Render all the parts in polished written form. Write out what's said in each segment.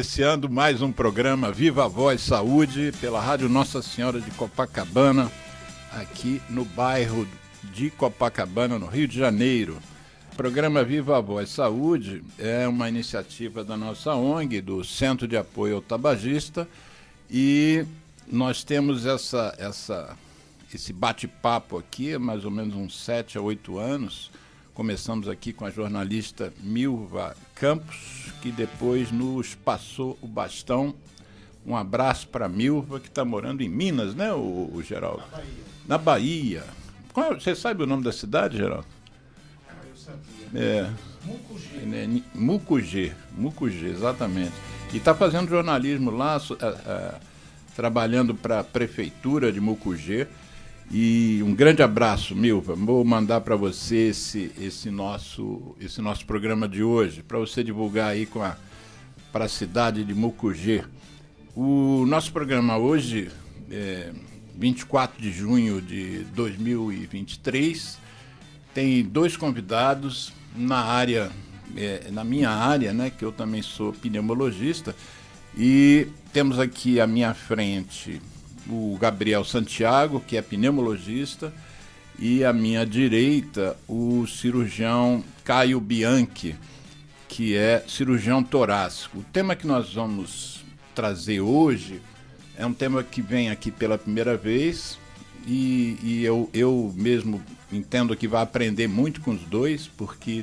iniciando mais um programa Viva a Voz Saúde pela Rádio Nossa Senhora de Copacabana, aqui no bairro de Copacabana, no Rio de Janeiro. O programa Viva a Voz Saúde é uma iniciativa da nossa ONG, do Centro de Apoio ao Tabagista, e nós temos esse bate-papo aqui há mais ou menos uns 7 a 8 anos. Começamos aqui com a jornalista Milva Campos, que depois nos passou o bastão. Um abraço para a Milva, que está morando em Minas, né, o Geraldo? Na Bahia. Você sabe o nome da cidade, Geraldo? Eu sabia. Mucugê, exatamente. E está fazendo jornalismo lá, trabalhando para a prefeitura de Mucugê. E um grande abraço, Milva. Vou mandar para você esse nosso programa de hoje, para você divulgar aí para a cidade de Mucugê. O nosso programa hoje é 24 de junho de 2023. Tem 2 convidados na minha área, né, que eu também sou pneumologista, e temos aqui à minha frente o Gabriel Santiago, que é pneumologista, e à minha direita o cirurgião Caio Bianchi, que é cirurgião torácico. O tema que nós vamos trazer hoje é um tema que vem aqui pela primeira vez, e eu mesmo entendo que vai aprender muito com os dois, porque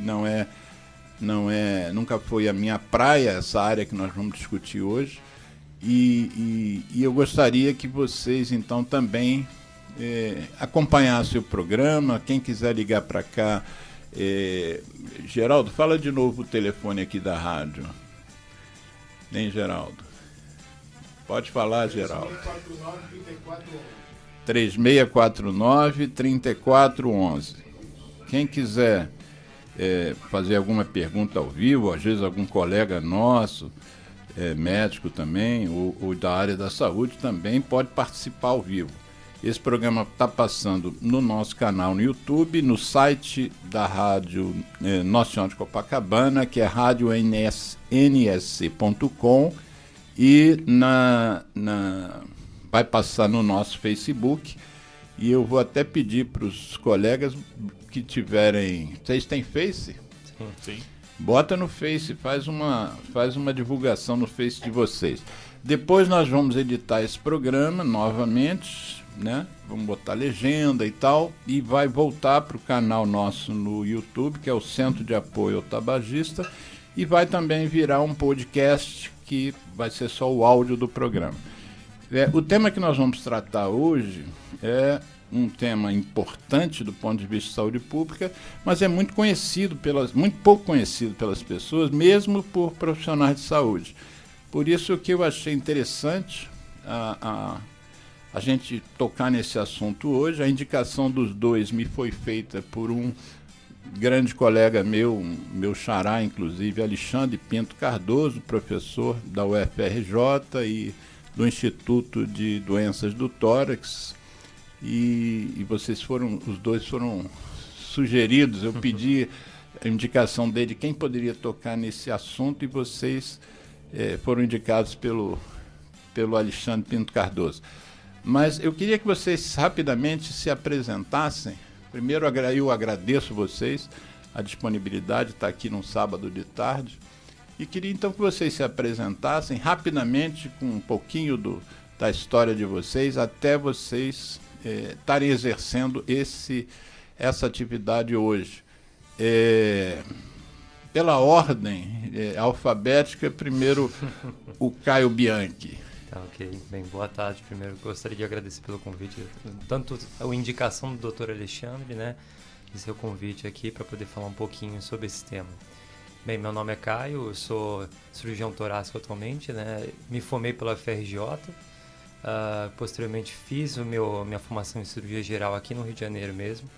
nunca foi a minha praia essa área que nós vamos discutir hoje. E eu gostaria que vocês, então, também acompanhassem o programa. Quem quiser ligar para cá... Geraldo, fala de novo o telefone aqui da rádio. Nem Geraldo? Pode falar, Geraldo. 3649-3411. Quem quiser fazer alguma pergunta ao vivo, às vezes algum colega nosso... médico também, ou da área da saúde também pode participar ao vivo. Esse programa está passando no nosso canal no YouTube, no site da Rádio Nossa Senhora de Copacabana, que é radionsc.com, e vai passar no nosso Facebook. E eu vou até pedir para os colegas que tiverem... Vocês têm Face? Sim. Bota no Face, faz uma divulgação no Face de vocês. Depois nós vamos editar esse programa novamente, né? Vamos botar legenda e tal, e vai voltar para o canal nosso no YouTube, que é o Centro de Apoio ao Tabagista, e vai também virar um podcast que vai ser só o áudio do programa. O tema que nós vamos tratar hoje é um tema importante do ponto de vista de saúde pública, mas é muito pouco conhecido pelas pessoas, mesmo por profissionais de saúde. Por isso que eu achei interessante a gente tocar nesse assunto hoje. A indicação dos dois me foi feita por um grande colega meu xará, inclusive, Alexandre Pinto Cardoso, professor da UFRJ e do Instituto de Doenças do Tórax. E os dois foram sugeridos. Eu pedi a indicação dele, quem poderia tocar nesse assunto, e vocês foram indicados pelo Alexandre Pinto Cardoso. Mas eu queria que vocês rapidamente se apresentassem. Primeiro, eu agradeço vocês, a disponibilidade de estar aqui num sábado de tarde, e queria então que vocês se apresentassem rapidamente, com um pouquinho da história de vocês, até vocês estarem exercendo essa atividade hoje. Pela ordem alfabética, primeiro o Caio Bianchi. Tá, ok. Bem, boa tarde. Primeiro, gostaria de agradecer pelo convite, tanto a indicação do Dr. Alexandre, né, e seu convite aqui para poder falar um pouquinho sobre esse tema. Bem, meu nome é Caio, eu sou cirurgião torácico atualmente, né, me formei pela UFRJ. Posteriormente fiz minha formação em cirurgia geral aqui no Rio de Janeiro mesmo.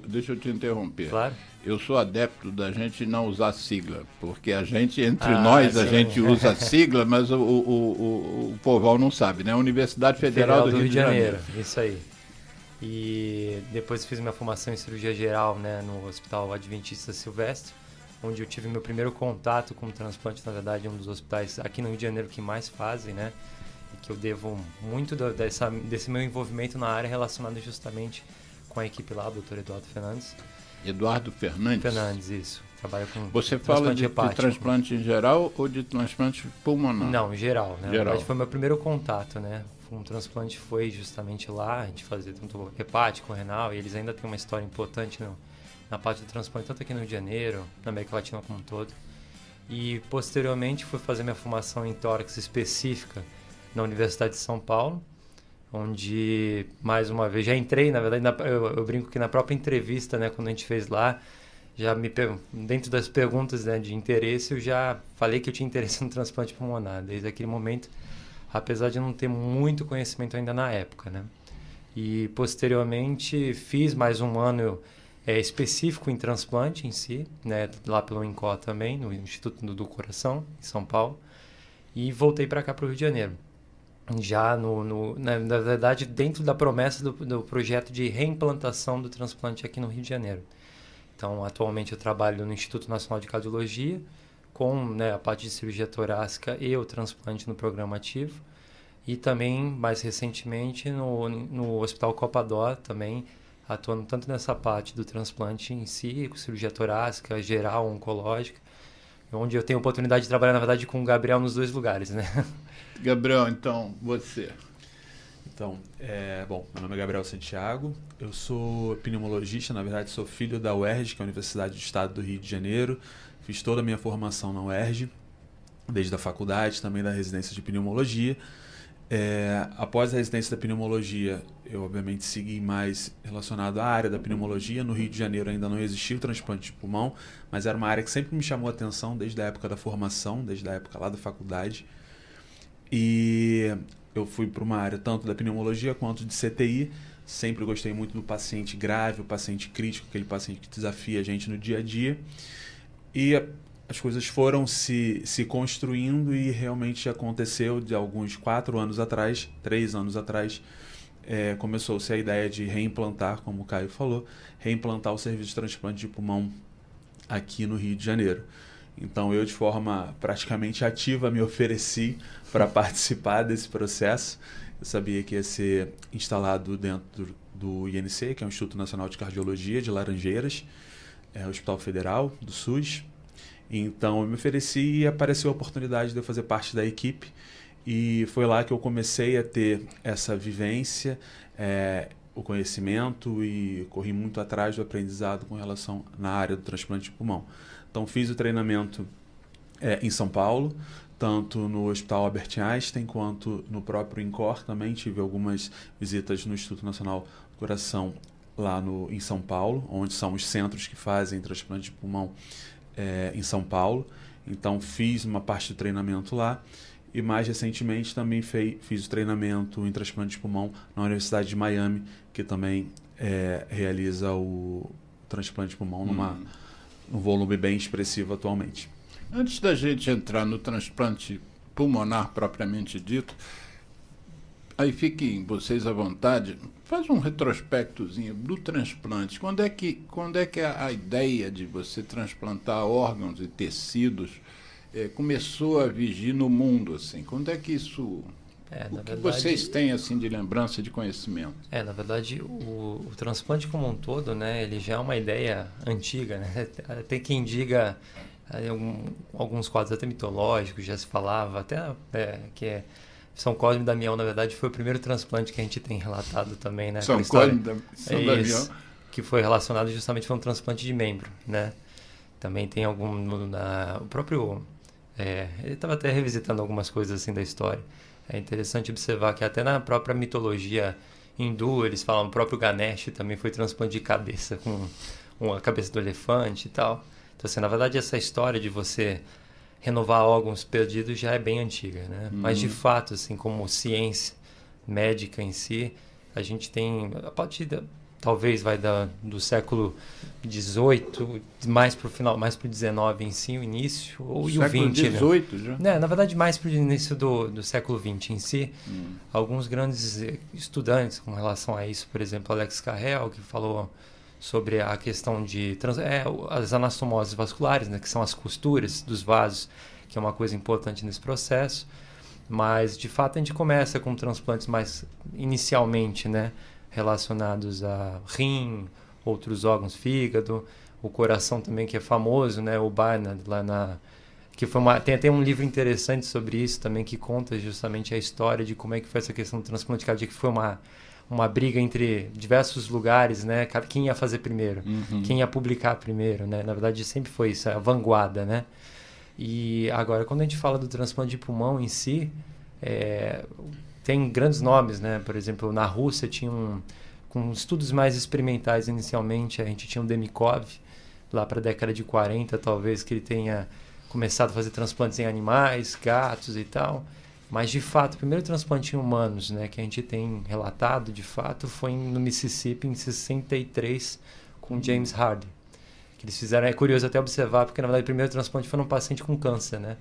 Deixa eu te interromper. Claro. Eu sou adepto da gente não usar sigla, porque a gente, nós, sim, a gente usa sigla, mas o povão não sabe, né? Universidade Federal do Rio de Janeiro. Isso aí. E depois fiz minha formação em cirurgia geral, né, no Hospital Adventista Silvestre, onde eu tive meu primeiro contato com o transplante, na verdade, um dos hospitais aqui no Rio de Janeiro que mais fazem, né? E que eu devo muito desse meu envolvimento na área relacionado justamente com a equipe lá, o Dr. Eduardo Fernandes. Eduardo Fernandes? Fernandes, isso. Trabalha com Você fala de transplante em geral ou de transplante pulmonar? Não, em geral, né? Geral. Na verdade, foi meu primeiro contato, né? Um transplante foi justamente lá, a gente fazia tanto hepático, renal, e eles ainda têm uma história importante na parte do transplante, tanto aqui no Rio de Janeiro, na América Latina como um todo. E, posteriormente, fui fazer minha formação em tórax específica na Universidade de São Paulo, onde, mais uma vez, já entrei, na verdade, eu brinco que na própria entrevista, né, quando a gente fez lá, dentro das perguntas, né, de interesse, eu já falei que eu tinha interesse no transplante pulmonar, desde aquele momento, apesar de não ter muito conhecimento ainda na época, né. E, posteriormente, fiz mais um ano específico em transplante em si, né, lá pelo INCOR também, no Instituto do Coração, em São Paulo, e voltei para cá, para o Rio de Janeiro. Já, na verdade, dentro da promessa do projeto de reimplantação do transplante aqui no Rio de Janeiro. Então, atualmente eu trabalho no Instituto Nacional de Cardiologia, com, né, a parte de cirurgia torácica e o transplante no programa ativo. E também, mais recentemente, no Hospital Copador, também atuando tanto nessa parte do transplante em si, com cirurgia torácica, geral, oncológica, onde eu tenho a oportunidade de trabalhar, na verdade, com o Gabriel nos dois lugares, né? Gabriel, então, você. Então, bom, meu nome é Gabriel Santiago, eu sou pneumologista, na verdade sou filho da UERJ, que é a Universidade do Estado do Rio de Janeiro, fiz toda a minha formação na UERJ, desde a faculdade, também da residência de pneumologia. Após a residência da pneumologia, eu obviamente segui mais relacionado à área da pneumologia. No Rio de Janeiro ainda não existia o transplante de pulmão, mas era uma área que sempre me chamou a atenção desde a época da formação, desde a época lá da faculdade. E eu fui para uma área tanto da pneumologia quanto de CTI. Sempre gostei muito do paciente grave, o paciente crítico, aquele paciente que desafia a gente no dia a dia. E as coisas foram se construindo e realmente aconteceu de alguns 3 anos atrás, começou-se a ideia de reimplantar, como o Caio falou, reimplantar o serviço de transplante de pulmão aqui no Rio de Janeiro. Então eu, de forma praticamente ativa, me ofereci para participar desse processo. Eu sabia que ia ser instalado dentro do INC, que é o Instituto Nacional de Cardiologia de Laranjeiras, Hospital Federal do SUS. Então eu me ofereci e apareceu a oportunidade de eu fazer parte da equipe. E foi lá que eu comecei a ter essa vivência, o conhecimento, e corri muito atrás do aprendizado com relação na área do transplante de pulmão. Então fiz o treinamento em São Paulo, tanto no Hospital Albert Einstein quanto no próprio INCOR também. Tive algumas visitas no Instituto Nacional do Coração lá em São Paulo, onde são os centros que fazem transplante de pulmão em São Paulo. Então fiz uma parte do treinamento lá. E mais recentemente também fiz o treinamento em transplante de pulmão na Universidade de Miami, que também realiza o transplante de pulmão num volume bem expressivo atualmente. Antes da gente entrar no transplante pulmonar propriamente dito, aí fiquem vocês à vontade, faz um retrospectozinho do transplante. Quando é que a ideia de você transplantar órgãos e tecidos começou a vigir no mundo, assim? Quando é que isso... o que vocês têm, assim, de lembrança, de conhecimento? Na verdade, o transplante como um todo, né, ele já é uma ideia antiga, né? Tem quem diga, alguns quadros até mitológicos, já se falava, até que São Cosme e Damião, na verdade, foi o primeiro transplante que a gente tem relatado também, né? São Cosme e São Damião. Que foi relacionado justamente com um transplante de membro, né? Também tem o próprio... ele estava até revisitando algumas coisas assim da história. É interessante observar que até na própria mitologia hindu, eles falam, o próprio Ganesh também foi transplante de cabeça, com a cabeça do elefante e tal. Então, assim, na verdade, essa história de você renovar órgãos perdidos já é bem antiga, né? Mas, de fato, assim, como ciência médica em si, a gente tem, a partir talvez do século XVIII, mais para o final, mais para o XIX em si, o início, e o XX. Século XVIII já? Na verdade, mais para o início do século XX em si. Alguns grandes estudantes com relação a isso, por exemplo, Alex Carrel, que falou sobre a questão de as anastomoses vasculares, né, que são as costuras dos vasos, que é uma coisa importante nesse processo. Mas, de fato, a gente começa com transplantes mais inicialmente, né, relacionados a rim, outros órgãos, fígado, o coração também, que é famoso, né, o Barnard, que foi tem até um livro interessante sobre isso também, que conta justamente a história de como é que foi essa questão do transplante cardíaco, que foi uma briga entre diversos lugares, né, quem ia fazer primeiro, quem ia publicar primeiro, né, na verdade sempre foi isso, a vanguarda, né. E agora, quando a gente fala do transplante de pulmão em si, tem grandes nomes, né? Por exemplo, na Rússia tinha com estudos mais experimentais inicialmente, a gente tinha o Demikov, lá para a década de 40, talvez, que ele tenha começado a fazer transplantes em animais, gatos e tal. Mas, de fato, o primeiro transplante em humanos, né, que a gente tem relatado, de fato, foi no Mississippi, em 63, com James Hardy. Que eles fizeram, é curioso até observar, porque na verdade o primeiro transplante foi num paciente com câncer, né?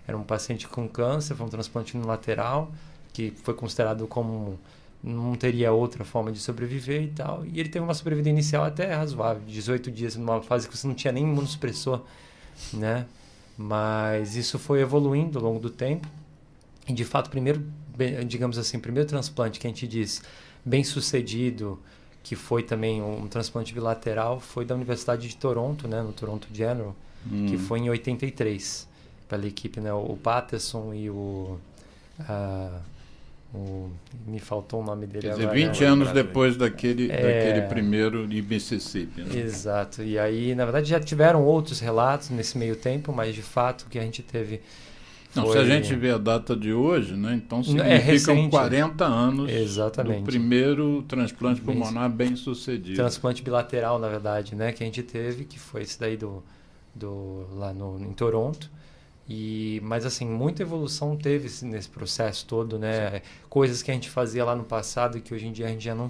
Era um paciente com câncer, foi um transplante unilateral, que foi considerado como não teria outra forma de sobreviver e tal. E ele teve uma sobrevida inicial até razoável, 18 dias, numa fase que você não tinha nem imunossupressor, né? Mas isso foi evoluindo ao longo do tempo. E de fato, digamos assim, o primeiro transplante que a gente diz bem sucedido, que foi também um transplante bilateral, foi da Universidade de Toronto, né, no Toronto General, que foi em 83, pela equipe, né, o Patterson e me faltou o nome dele. Quer dizer, agora, 20 anos depois daquele primeiro de Mississippi. Né? Exato. E aí, na verdade, já tiveram outros relatos nesse meio tempo, mas de fato o que a gente teve... Não, se a gente vê a data de hoje, né, então significam 40 anos Exatamente. do primeiro transplante pulmonar bem sucedido. Transplante bilateral, na verdade, né, que a gente teve, que foi esse daí lá em Toronto. Mas assim, muita evolução teve nesse processo todo, né? Coisas que a gente fazia lá no passado e que hoje em dia a gente já não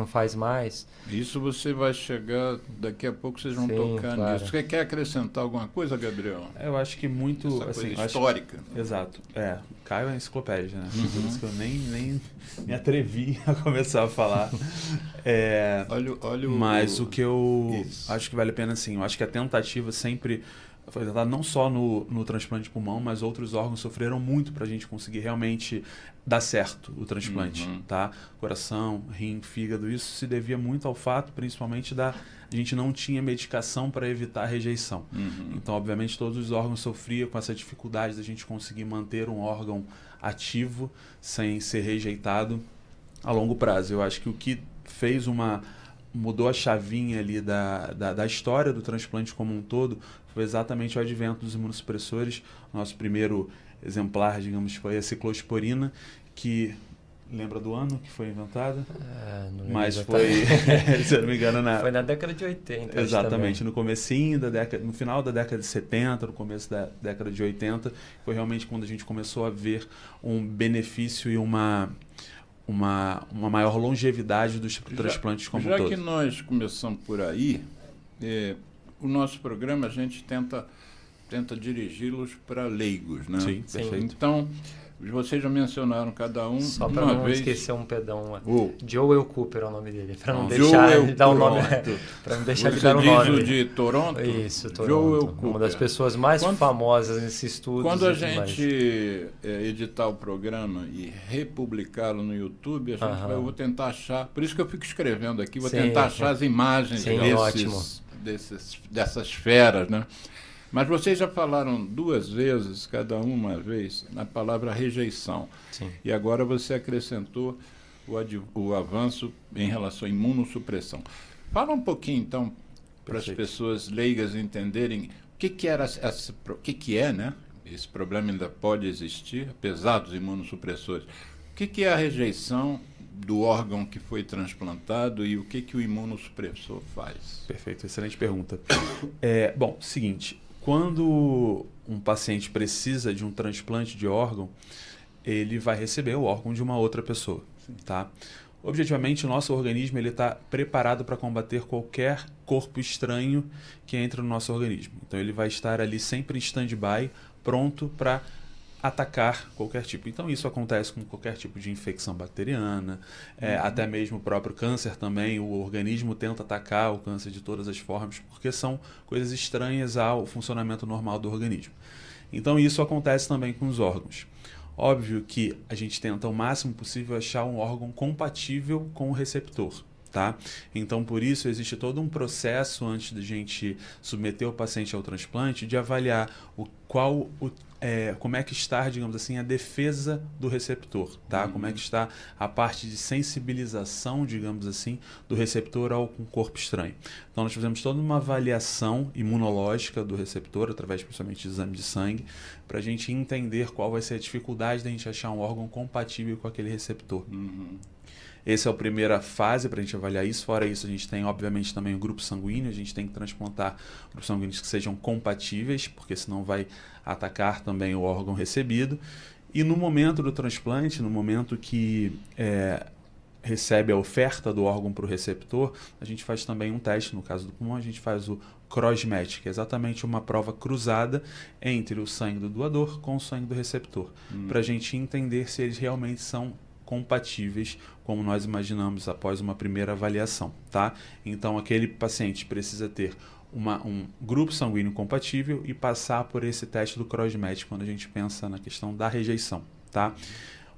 faz mais. Isso você vai chegar, daqui a pouco vocês vão tocar nisso. Você quer acrescentar alguma coisa, Gabriel? Eu acho que muito... Essa coisa histórica. Exato. Caio é enciclopédia, né? Por isso que eu nem me atrevi a começar a falar. Mas o que eu acho que vale a pena, assim, eu acho que a tentativa sempre... foi tentar não só no transplante de pulmão, mas outros órgãos sofreram muito para a gente conseguir realmente dar certo o transplante, tá? Coração, rim, fígado, isso se devia muito ao fato, principalmente a gente não tinha medicação para evitar a rejeição. Então, obviamente, todos os órgãos sofriam com essa dificuldade da gente conseguir manter um órgão ativo sem ser rejeitado a longo prazo. Eu acho que o que fez mudou a chavinha ali da história do transplante como um todo foi exatamente o advento dos imunossupressores. Nosso primeiro exemplar, digamos, foi a ciclosporina, que lembra do ano que foi inventada? Não mas foi, se eu não me engano, foi na década de 80. Exatamente, no comecinho no final da década de 70, no começo da década de 80, foi realmente quando a gente começou a ver um benefício e uma maior longevidade dos transplantes como um todo. Já que nós começamos por aí, o nosso programa a gente tenta dirigi-los para leigos, né? Sim, perfeito. Então, vocês já mencionaram cada um. Só para não esquecer um pedão. Joel Cooper é o nome dele, para não deixar Joel de dar o nome. Para não deixar de dar o nome. Você diz o de Toronto? Isso, Toronto. Joel Cooper. Uma das pessoas mais famosas nesse estudo. Quando a gente editar o programa e republicá-lo no YouTube, eu vou tentar achar. Por isso que eu fico escrevendo aqui, vou tentar achar as imagens dessas feras, né? Mas vocês já falaram 2 vezes, cada uma vez, na palavra rejeição. Sim. E agora você acrescentou o avanço em relação à imunossupressão. Fala um pouquinho, então, para as pessoas leigas entenderem o que é, né? Esse problema ainda pode existir, apesar dos imunossupressores. O que é a rejeição do órgão que foi transplantado e o que o imunossupressor faz? Perfeito, excelente pergunta. Bom, seguinte... Quando um paciente precisa de um transplante de órgão, ele vai receber o órgão de uma outra pessoa, tá? Objetivamente, o nosso organismo está preparado para combater qualquer corpo estranho que entre no nosso organismo. Então, ele vai estar ali sempre em stand-by, pronto para atacar qualquer tipo. Então isso acontece com qualquer tipo de infecção bacteriana, até mesmo o próprio câncer também, o organismo tenta atacar o câncer de todas as formas, porque são coisas estranhas ao funcionamento normal do organismo. Então isso acontece também com os órgãos. Óbvio que a gente tenta o máximo possível achar um órgão compatível com o receptor. Tá? Então, por isso, existe todo um processo antes de a gente submeter o paciente ao transplante de avaliar como é que está, digamos assim, a defesa do receptor, tá? Como é que está a parte de sensibilização, digamos assim, do receptor ao corpo estranho. Então, nós fizemos toda uma avaliação imunológica do receptor, através principalmente de exame de sangue, para a gente entender qual vai ser a dificuldade de a gente achar um órgão compatível com aquele receptor. Essa é a primeira fase para a gente avaliar isso. Fora isso, a gente tem, obviamente, também o grupo sanguíneo. A gente tem que transplantar grupos sanguíneos que sejam compatíveis, porque senão vai atacar também o órgão recebido. E no momento do transplante, no momento que recebe a oferta do órgão para o receptor, a gente faz também um teste. No caso do pulmão, a gente faz o cross-match, que é exatamente uma prova cruzada entre o sangue do doador com o sangue do receptor, para a gente entender se eles realmente são compatíveis, como nós imaginamos após uma primeira avaliação, tá? Então, aquele paciente precisa ter um grupo sanguíneo compatível e passar por esse teste do cross-match quando a gente pensa na questão da rejeição, tá?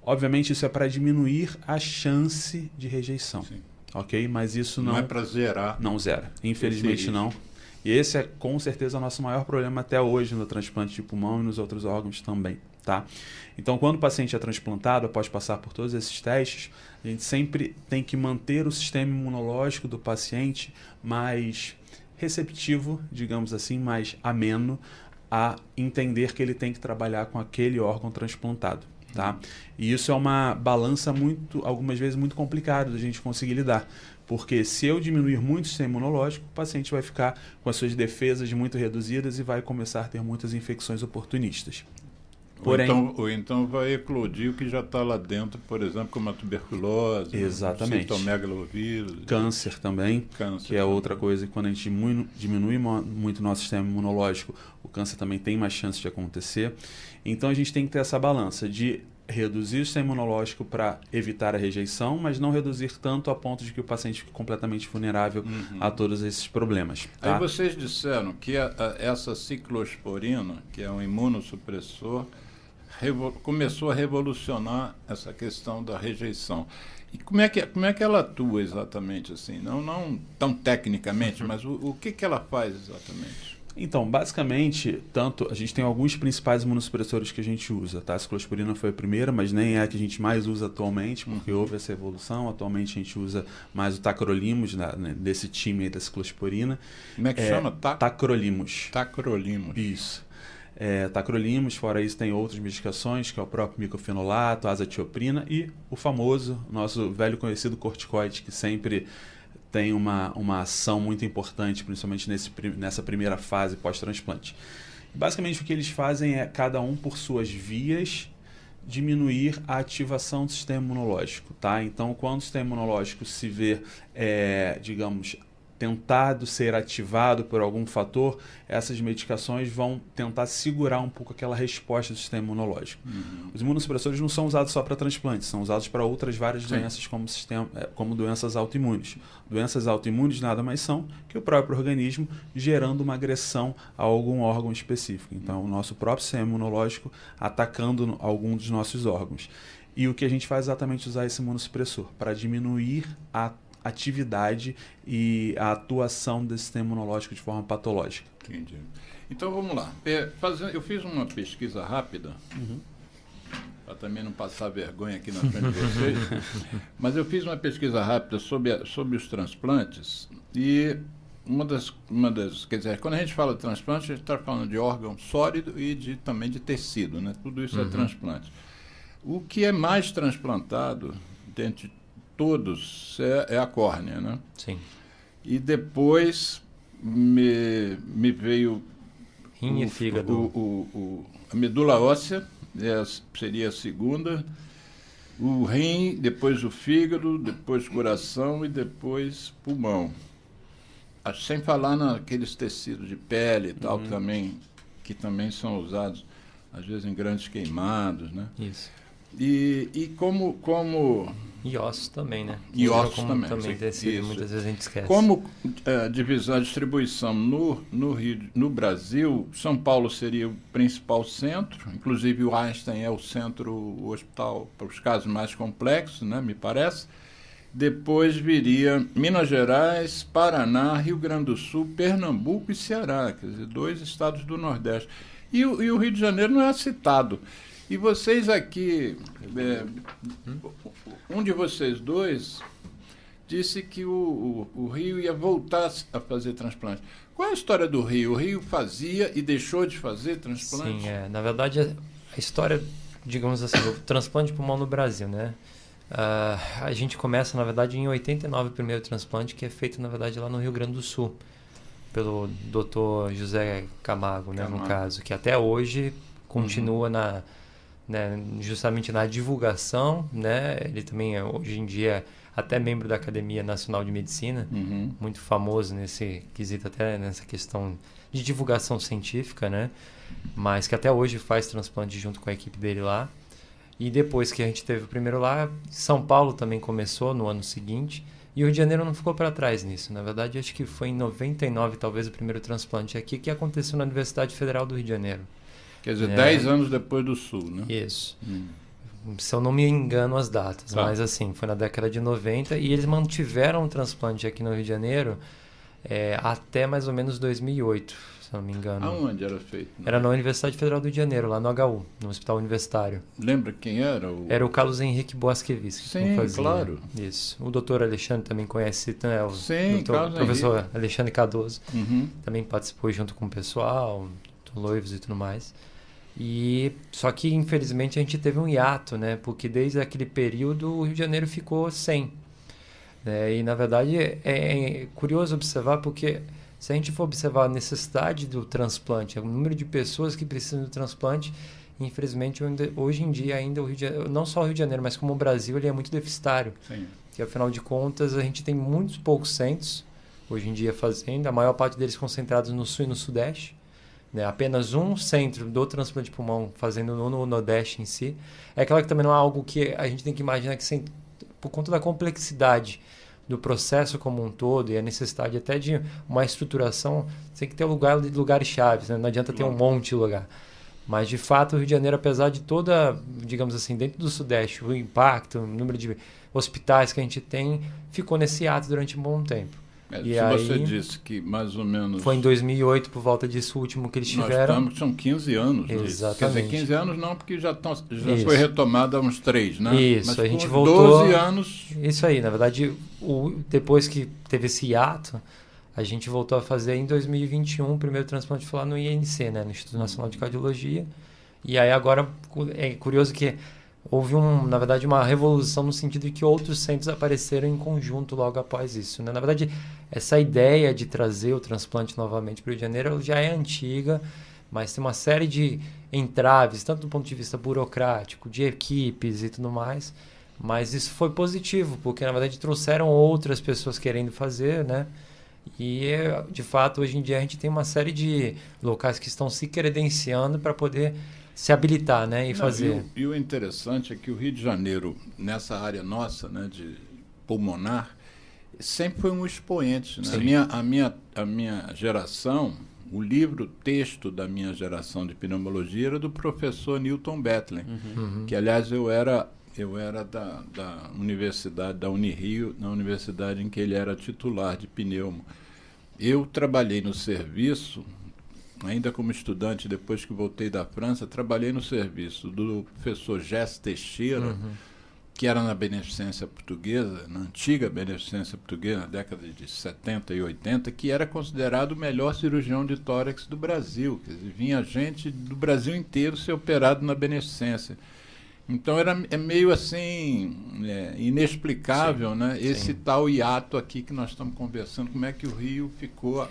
Obviamente, isso é para diminuir a chance de rejeição, ok? Mas isso não é para zerar. Não zera, infelizmente não. E esse é, com certeza, o nosso maior problema até hoje no transplante de pulmão e nos outros órgãos também, tá? Então, quando o paciente é transplantado, após passar por todos esses testes, a gente sempre tem que manter o sistema imunológico do paciente mais receptivo, digamos assim, mais ameno a entender que ele tem que trabalhar com aquele órgão transplantado, tá? E isso é uma balança algumas vezes muito complicada da gente conseguir lidar. Porque se eu diminuir muito o sistema imunológico, o paciente vai ficar com as suas defesas muito reduzidas e vai começar a ter muitas infecções oportunistas. Porém, ou então vai eclodir o que já está lá dentro, por exemplo, como a tuberculose, citomegalovírus, câncer também, que é outra coisa que quando a gente diminui muito o nosso sistema imunológico, o câncer também tem mais chance de acontecer. Então a gente tem que ter essa balança de reduzir o sistema imunológico para evitar a rejeição, mas não reduzir tanto a ponto de que o paciente fique completamente vulnerável a todos esses problemas. Tá? Aí vocês disseram que essa ciclosporina, que é um imunossupressor, começou a revolucionar essa questão da rejeição. E como é que ela atua exatamente assim? Não tão tecnicamente, mas o que ela faz exatamente? Então, basicamente, a gente tem alguns principais imunossupressores que a gente usa, tá? A ciclosporina foi a primeira, mas nem é a que a gente mais usa atualmente, porque houve essa evolução. Atualmente a gente usa mais o tacrolimus, desse time aí da ciclosporina. Como é que chama? Tacrolimus. Tacrolimus. Isso. Tacrolimus, fora isso tem outras medicações, que é o próprio micofenolato, a azatioprina e o famoso, nosso velho conhecido corticoide, que sempre tem uma ação muito importante, principalmente nessa primeira fase pós-transplante. Basicamente o que eles fazem é, cada um por suas vias, diminuir a ativação do sistema imunológico. Tá? Então, quando o sistema imunológico se vê, digamos, tentado ser ativado por algum fator, essas medicações vão tentar segurar um pouco aquela resposta do sistema imunológico. Os imunossupressores não são usados só para transplantes, são usados para outras várias doenças como doenças autoimunes. Doenças autoimunes nada mais são que o próprio organismo gerando uma agressão a algum órgão específico. Então, o nosso próprio sistema imunológico atacando algum dos nossos órgãos. E o que a gente faz é exatamente usar esse imunossupressor para diminuir a atividade e a atuação desse sistema imunológico de forma patológica. Entendi. Então vamos lá. Eu fiz uma pesquisa rápida, para também não passar vergonha aqui na frente de vocês, mas eu fiz uma pesquisa rápida sobre os transplantes e uma das, quer dizer, quando a gente fala de transplante, a gente está falando de órgão sólido e também de tecido, né? Tudo isso é transplante. O que é mais transplantado dentro de todos é a córnea, né? Sim. E depois me veio rim e fígado. A medula óssea seria a segunda, o rim, depois o fígado, depois o coração e depois pulmão. Sem falar naqueles tecidos de pele e tal que também são usados. às vezes em grandes queimados, né? Isso. E como E ossos também, né? E ossos como também, isso. muitas vezes a gente esquece. como a distribuição no Brasil, São Paulo seria o principal centro, inclusive o Einstein é o centro, o hospital para os casos mais complexos, né, me parece. Depois viria Minas Gerais, Paraná, Rio Grande do Sul, Pernambuco e Ceará, quer dizer, 2 estados do Nordeste. E o Rio de Janeiro não é citado. E vocês aqui, um de vocês dois disse que o Rio ia voltar a fazer transplante. Qual é a história do Rio? O Rio fazia e deixou de fazer transplante? Sim, na verdade, a história, digamos assim, do transplante de pulmão no Brasil, né? A gente começa, na verdade, em 89 o primeiro transplante, que é feito, na verdade, lá no Rio Grande do Sul, pelo Dr. José Camargo, né, no caso, que até hoje continua justamente na divulgação, né? Ele também, hoje em dia, até membro da Academia Nacional de Medicina, muito famoso nesse quesito, até nessa questão de divulgação científica, né? Mas que até hoje faz transplante junto com a equipe dele lá. E depois que a gente teve o primeiro lá, São Paulo também começou no ano seguinte, e o Rio de Janeiro não ficou para trás nisso. Na verdade, acho que foi em 99, talvez, o primeiro transplante aqui, que aconteceu na Universidade Federal do Rio de Janeiro. Quer dizer, 10 anos depois do Sul, né? Isso. Se eu não me engano as datas, mas assim, foi na década de 90, e eles mantiveram o transplante aqui no Rio de Janeiro até mais ou menos 2008, se eu não me engano. Aonde era feito? Né? Era na Universidade Federal do Rio de Janeiro, lá no HU, no Hospital Universitário. Lembra quem era? Era o Carlos Henrique Boasquevich. Sim, claro. Isso. O doutor Alexandre também conhece, né? O professor Henrique. Alexandre Cardoso. Também participou junto com o pessoal, Loivos e tudo mais. E só que infelizmente a gente teve um hiato, né? Porque desde aquele período o Rio de Janeiro ficou sem. E na verdade é curioso observar, porque se a gente for observar a necessidade do transplante, o número de pessoas que precisam do transplante, infelizmente hoje em dia ainda o Rio de Janeiro, não só o Rio de Janeiro, mas como o Brasil, ele é muito deficitário. Sim. Que afinal de contas a gente tem muitos poucos centros hoje em dia fazendo, a maior parte deles concentrados no Sul e no Sudeste. Apenas um centro do transplante de pulmão fazendo no Nordeste em si. É claro que também não é algo que a gente tem que imaginar que, por conta da complexidade do processo como um todo e a necessidade até de uma estruturação, tem que ter lugares chaves, né? Não adianta ter um monte de lugar. Mas, de fato, o Rio de Janeiro, apesar de toda, digamos assim, dentro do Sudeste, o impacto, o número de hospitais que a gente tem, ficou nesse ato durante um bom tempo. Você disse que mais ou menos... Foi em 2008, por volta disso último que eles tiveram. São 15 anos. Exatamente. Quer dizer, 15 anos não, porque já foi retomada há uns 3, né? Isso, mas a gente voltou... 12 anos... Isso aí, na verdade, depois que teve esse hiato, a gente voltou a fazer em 2021, o primeiro transplante foi lá no INC, né? No Instituto Nacional de Cardiologia. E aí agora, é curioso que houve, na verdade, uma revolução no sentido de que outros centros apareceram em conjunto logo após isso, né? Na verdade, essa ideia de trazer o transplante novamente para o Rio de Janeiro já é antiga, mas tem uma série de entraves, tanto do ponto de vista burocrático, de equipes e tudo mais, mas isso foi positivo, porque, na verdade, trouxeram outras pessoas querendo fazer, né? E, de fato, hoje em dia a gente tem uma série de locais que estão se credenciando para poder se habilitar, né, fazer. E o interessante é que o Rio de Janeiro, nessa área nossa, né, de pulmonar, sempre foi um expoente, né? A minha geração, o texto da minha geração de pneumologia era do professor Newton Bethlen, que, aliás, eu era da universidade, da Unirio, na universidade em que ele era titular de pneumo. Eu trabalhei no serviço, ainda como estudante, depois que voltei da França, trabalhei no serviço do professor Gés Teixeira, que era na Beneficência Portuguesa, na antiga Beneficência Portuguesa, na década de 70 e 80, que era considerado o melhor cirurgião de tórax do Brasil. Quer dizer, vinha gente do Brasil inteiro ser operado na Beneficência. Então é meio assim, inexplicável, né? Esse tal hiato aqui que nós estamos conversando, como é que o Rio ficou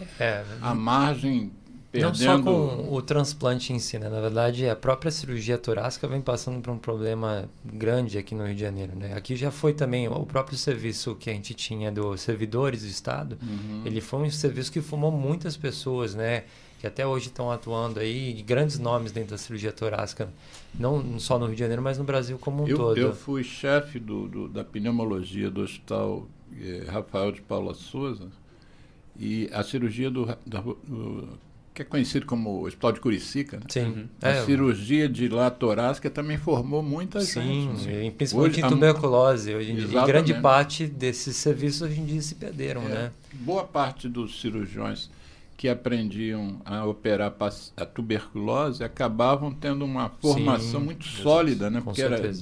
à margem, perdendo... Não só com o transplante em si, né? Na verdade, a própria cirurgia torácica vem passando por um problema grande aqui no Rio de Janeiro, né? Aqui já foi também o próprio serviço que a gente tinha dos servidores do Estado, ele foi um serviço que formou muitas pessoas, né? que até hoje estão atuando aí, grandes nomes dentro da cirurgia torácica, não só no Rio de Janeiro, mas no Brasil como um todo. Eu fui chefe da pneumologia do Hospital Rafael de Paula Souza, e a cirurgia que é conhecido como Hospital de Curicica, né? Sim. A cirurgia de lá torácica também formou muita gente. Sim, principalmente em tuberculose. Hoje em dia, e grande parte desses serviços hoje em dia se perderam, né? Boa parte dos cirurgiões que aprendiam a operar a tuberculose acabavam tendo uma formação muito sólida, né? Porque era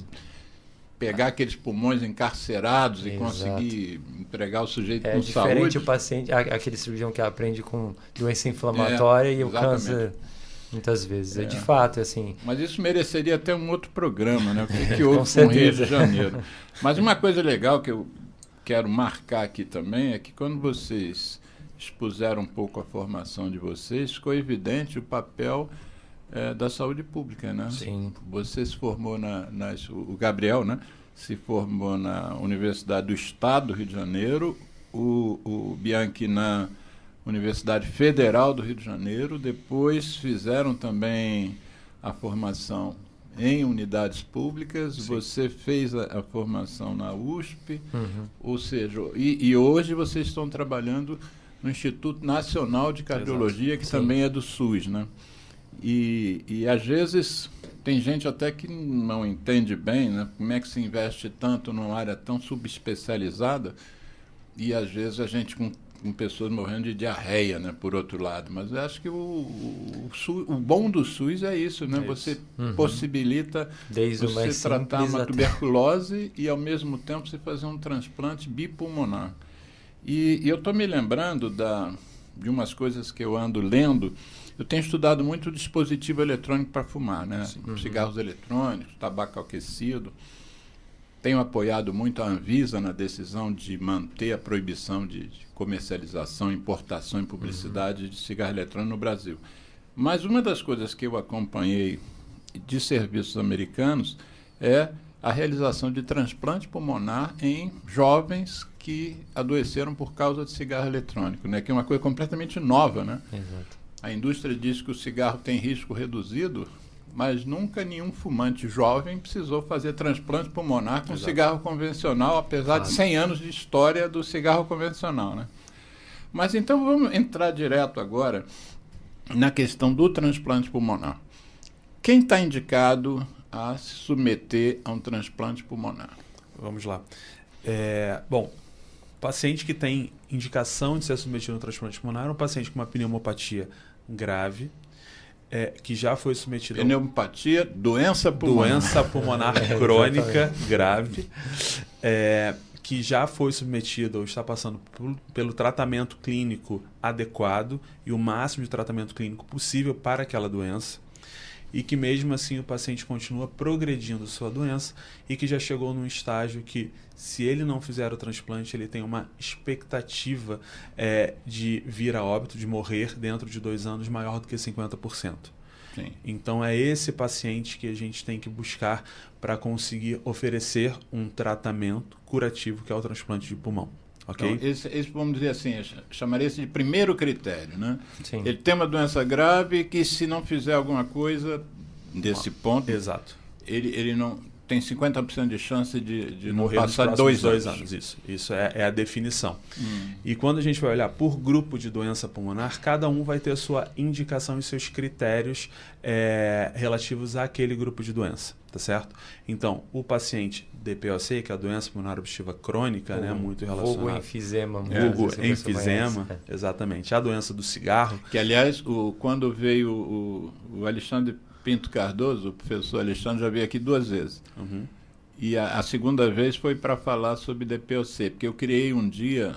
pegar aqueles pulmões encarcerados e conseguir entregar o sujeito com saúde. É diferente o paciente, aquele cirurgião que aprende com doença inflamatória e o câncer, muitas vezes. De fato, assim... Mas isso mereceria até um outro programa, né? O que houve com o Rio de Janeiro. Mas uma coisa legal que eu quero marcar aqui também é que quando vocês expuseram um pouco a formação de vocês, ficou evidente o papel da saúde pública, né? Sim. Você se formou o Gabriel, né? Se formou na Universidade do Estado do Rio de Janeiro, o Bianchi na Universidade Federal do Rio de Janeiro, depois fizeram também a formação em unidades públicas. Sim. Você fez a formação na USP, ou seja, e hoje vocês estão trabalhando no Instituto Nacional de Cardiologia, que também é do SUS, né? E às vezes tem gente até que não entende bem, né, como é que se investe tanto numa área tão subespecializada, e às vezes a gente com pessoas morrendo de diarreia, né, por outro lado. Mas eu acho que o bom do SUS é isso, né? Você possibilita você tratar uma tuberculose e ao mesmo tempo você fazer um transplante bipulmonar. E eu estou me lembrando de umas coisas que eu ando lendo. Eu tenho estudado muito o dispositivo eletrônico para fumar, né? Cigarros eletrônicos, tabaco aquecido. Tenho apoiado muito a Anvisa na decisão de manter a proibição de comercialização, importação e publicidade de cigarro eletrônico no Brasil. Mas uma das coisas que eu acompanhei de serviços americanos é a realização de transplante pulmonar em jovens que adoeceram por causa de cigarro eletrônico, né? Que é uma coisa completamente nova, né? Exato. A indústria diz que o cigarro tem risco reduzido, mas nunca nenhum fumante jovem precisou fazer transplante pulmonar com cigarro convencional, apesar de 100 anos de história do cigarro convencional, né? Mas então vamos entrar direto agora na questão do transplante pulmonar. Quem está indicado a se submeter a um transplante pulmonar? Vamos lá. Bom, paciente que tem indicação de ser submetido a um transplante pulmonar é um paciente com uma pneumopatia grave, que já foi submetido pneumopatia, doença pulmonar crônica grave, que já foi submetido ou está passando pelo tratamento clínico adequado e o máximo de tratamento clínico possível para aquela doença, e que mesmo assim o paciente continua progredindo sua doença e que já chegou num estágio que, se ele não fizer o transplante, ele tem uma expectativa de vir a óbito, de morrer dentro de 2 anos, maior do que 50%. Sim. Então é esse paciente que a gente tem que buscar para conseguir oferecer um tratamento curativo, que é o transplante de pulmão. Okay? Então, esse, vamos dizer assim, chamaria esse de primeiro critério, né? Sim. Ele tem uma doença grave que, se não fizer alguma coisa desse ponto, exato, ele não tem 50% de chance de não morrer passar nos 2 anos. Isso é a definição. E quando a gente vai olhar por grupo de doença pulmonar, cada um vai ter a sua indicação e seus critérios relativos àquele grupo de doença, tá certo? Então, o paciente DPOC, que é a doença pulmonar obstrutiva crônica, né, muito relacionada... Vulgo enfisema. Vulgo enfisema, exatamente. A doença do cigarro. Que, aliás, quando veio o Alexandre Pinto Cardoso, o professor Alexandre, já veio aqui 2 vezes. E a segunda vez foi para falar sobre DPOC, porque eu criei um dia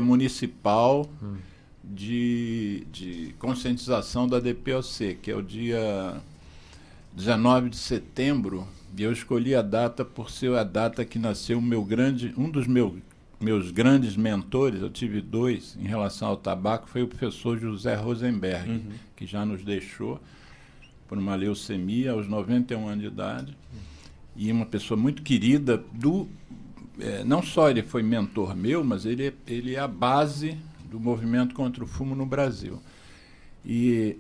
municipal de conscientização da DPOC, que é o dia 19 de setembro, e eu escolhi a data por ser a data que nasceu um dos meus grandes mentores. Eu tive 2 em relação ao tabaco, foi o professor José Rosenberg, que já nos deixou por uma leucemia aos 91 anos de idade, e uma pessoa muito querida não só ele foi mentor meu, mas ele é a base do movimento contra o fumo no Brasil. E,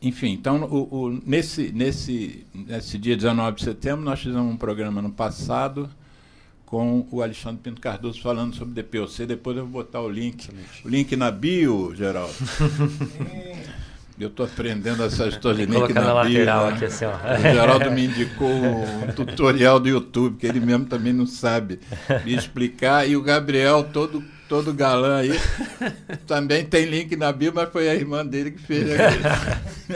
enfim, então, nesse dia 19 de setembro, nós fizemos um programa no passado com o Alexandre Pinto Cardoso falando sobre DPOC. Depois eu vou botar o link na bio, Geraldo. Eu estou aprendendo essa história de link colocar na bio, lateral, né? aqui assim, ó. O Geraldo me indicou um tutorial do YouTube, que ele mesmo também não sabe me explicar, e o Gabriel, todo galã aí, também tem link na bio, mas foi a irmã dele que fez aqui.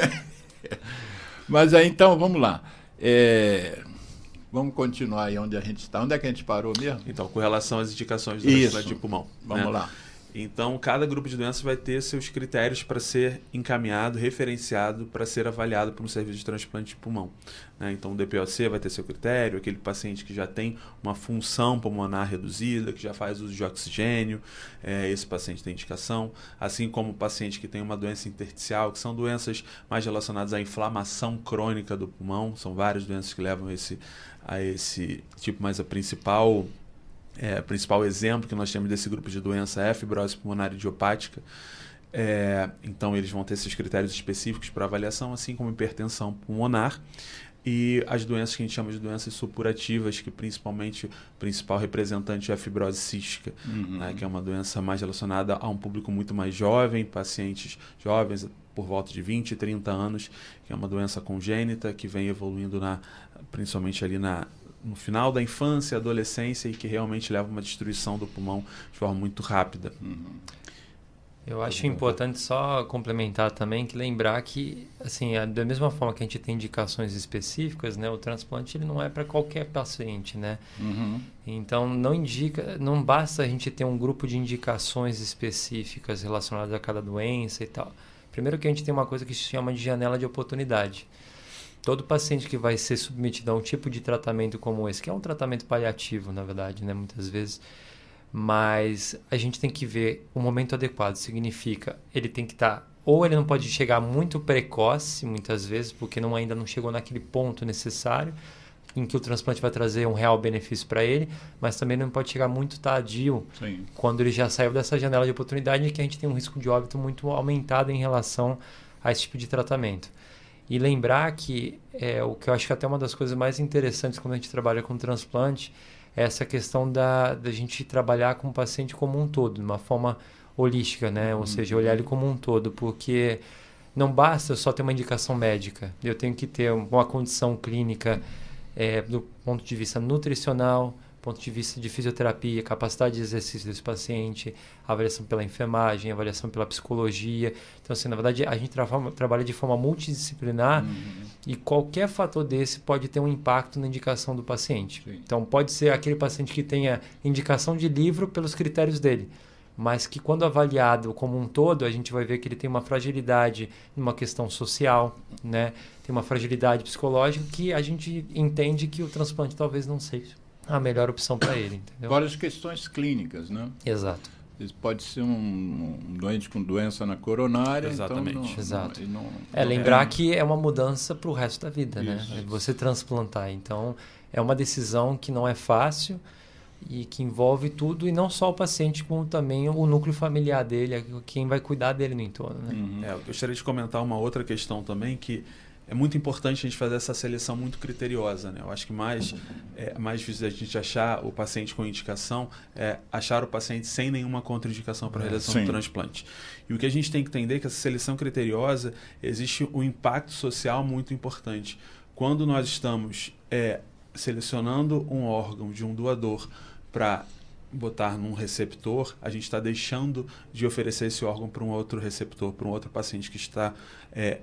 Mas aí, então, vamos lá. Vamos continuar aí onde a gente está. Onde é que a gente parou mesmo? Então, com relação às indicações do transplante de pulmão. Vamos lá. Então, cada grupo de doenças vai ter seus critérios para ser encaminhado, referenciado, para ser avaliado por um serviço de transplante de pulmão. Né? Então, o DPOC vai ter seu critério, aquele paciente que já tem uma função pulmonar reduzida, que já faz uso de oxigênio, esse paciente tem indicação. Assim como o paciente que tem uma doença intersticial, que são doenças mais relacionadas à inflamação crônica do pulmão. São várias doenças que levam a esse tipo, mas a principal exemplo que nós temos desse grupo de doença é a fibrose pulmonar idiopática. Então, eles vão ter esses critérios específicos para avaliação, assim como hipertensão pulmonar e as doenças que a gente chama de doenças supurativas, que principalmente o principal representante é a fibrose cística, né, que é uma doença mais relacionada a um público muito mais jovem, pacientes jovens por volta de 20, 30 anos, que é uma doença congênita que vem evoluindo principalmente ali no final da infância, adolescência, e que realmente leva a uma destruição do pulmão de forma muito rápida. Eu acho importante só complementar também, que lembrar que, assim, da mesma forma que a gente tem indicações específicas, né, o transplante ele não é para qualquer paciente, né? Então, não basta a gente ter um grupo de indicações específicas relacionadas a cada doença e tal. Primeiro que a gente tem uma coisa que se chama de janela de oportunidade. Todo paciente que vai ser submetido a um tipo de tratamento como esse, que é um tratamento paliativo, na verdade, né, muitas vezes, mas a gente tem que ver o momento adequado. Significa, ele tem que estar, ou ele não pode chegar muito precoce, muitas vezes, porque ainda não chegou naquele ponto necessário em que o transplante vai trazer um real benefício para ele, mas também não pode chegar muito tardio, quando ele já saiu dessa janela de oportunidade, em que a gente tem um risco de óbito muito aumentado em relação a esse tipo de tratamento. E lembrar que o que eu acho que até uma das coisas mais interessantes quando a gente trabalha com transplante é essa questão da gente trabalhar com o paciente como um todo, de uma forma holística, né? Ou seja, olhar ele como um todo, porque não basta só ter uma indicação médica. Eu tenho que ter uma condição clínica do ponto de vista nutricional, ponto de vista de fisioterapia, capacidade de exercício desse paciente, avaliação pela enfermagem, avaliação pela psicologia. Então, assim, na verdade, a gente trabalha de forma multidisciplinar e qualquer fator desse pode ter um impacto na indicação do paciente. Então, pode ser aquele paciente que tenha indicação de livro pelos critérios dele, mas que quando avaliado como um todo, a gente vai ver que ele tem uma fragilidade numa questão social, né? Tem uma fragilidade psicológica que a gente entende que o transplante talvez não seja a melhor opção para ele, entendeu? Agora as questões clínicas, né? Exato. Pode ser um doente com doença na coronária. Exatamente. Então Exato. Lembrar que é uma mudança para o resto da vida, né? Você transplantar. Então, é uma decisão que não é fácil e que envolve tudo, e não só o paciente, como também o núcleo familiar dele, quem vai cuidar dele no entorno, né? Eu gostaria de comentar uma outra questão também, que é muito importante a gente fazer essa seleção muito criteriosa, né? Eu acho que mais difícil a gente achar o paciente com indicação é achar o paciente sem nenhuma contraindicação para a realização do transplante. E o que a gente tem que entender é que essa seleção criteriosa existe um impacto social muito importante. Quando nós estamos selecionando um órgão de um doador para botar num receptor, a gente está deixando de oferecer esse órgão para um outro receptor, para um outro paciente que está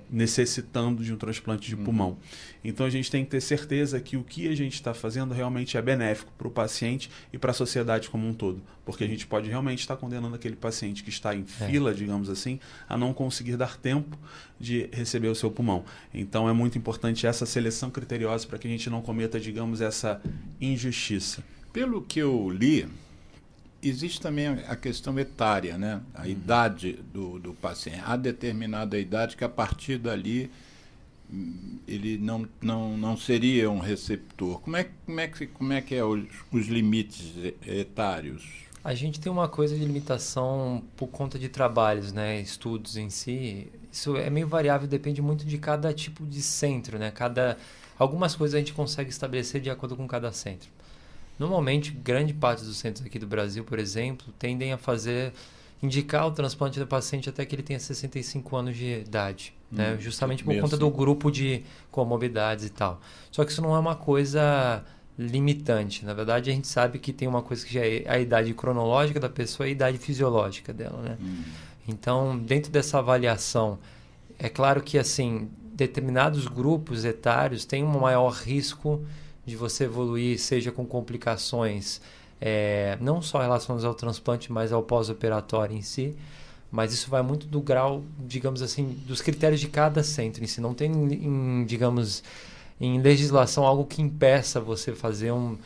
necessitando de um transplante de pulmão. Então a gente tem que ter certeza que o que a gente está fazendo realmente é benéfico para o paciente e para a sociedade como um todo, porque a gente pode realmente estar condenando aquele paciente que está em fila, digamos assim, a não conseguir dar tempo de receber o seu pulmão. Então é muito importante essa seleção criteriosa para que a gente não cometa, digamos, essa injustiça. Pelo que eu li, existe também a questão etária, né? A idade do paciente. Há determinada idade que, a partir dali, ele não seria um receptor. Como é que é os limites etários? A gente tem uma coisa de limitação por conta de trabalhos, né? Estudos em si. Isso é meio variável, depende muito de cada tipo de centro, né? Algumas coisas a gente consegue estabelecer de acordo com cada centro. Normalmente, grande parte dos centros aqui do Brasil, por exemplo, tendem a indicar o transplante do paciente até que ele tenha 65 anos de idade, né? Justamente por conta do grupo de comorbidades e tal. Só que isso não é uma coisa limitante. Na verdade, a gente sabe que tem uma coisa que já é a idade cronológica da pessoa e a idade fisiológica dela, né? Então, dentro dessa avaliação, é claro que, assim, determinados grupos etários têm um maior risco de você evoluir, seja com complicações, não só relacionadas ao transplante, mas ao pós-operatório em si. Mas isso vai muito do grau, digamos assim, dos critérios de cada centro em si. Não tem, digamos, em legislação algo que impeça você fazer um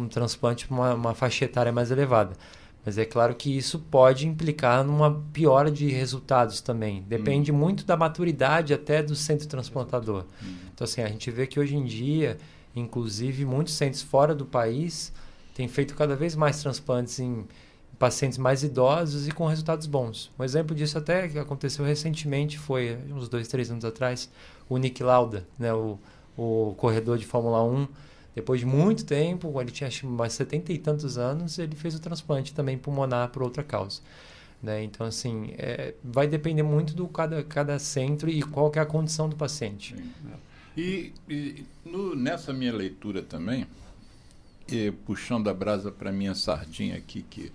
transplante para uma faixa etária mais elevada. Mas é claro que isso pode implicar numa piora de resultados também. Depende muito da maturidade até do centro transplantador. Então, assim, a gente vê que hoje em dia, inclusive, muitos centros fora do país têm feito cada vez mais transplantes em pacientes mais idosos e com resultados bons. Um exemplo disso até que aconteceu recentemente foi, uns 2, 3 anos atrás, o Niki Lauda, né, o corredor de Fórmula 1. Depois de muito tempo, ele tinha acho, mais 70 e tantos anos, ele fez o transplante também pulmonar por outra causa. Né? Então, assim, vai depender muito do cada centro e qual que é a condição do paciente. Nessa minha leitura também, puxando a brasa para minha sardinha aqui, que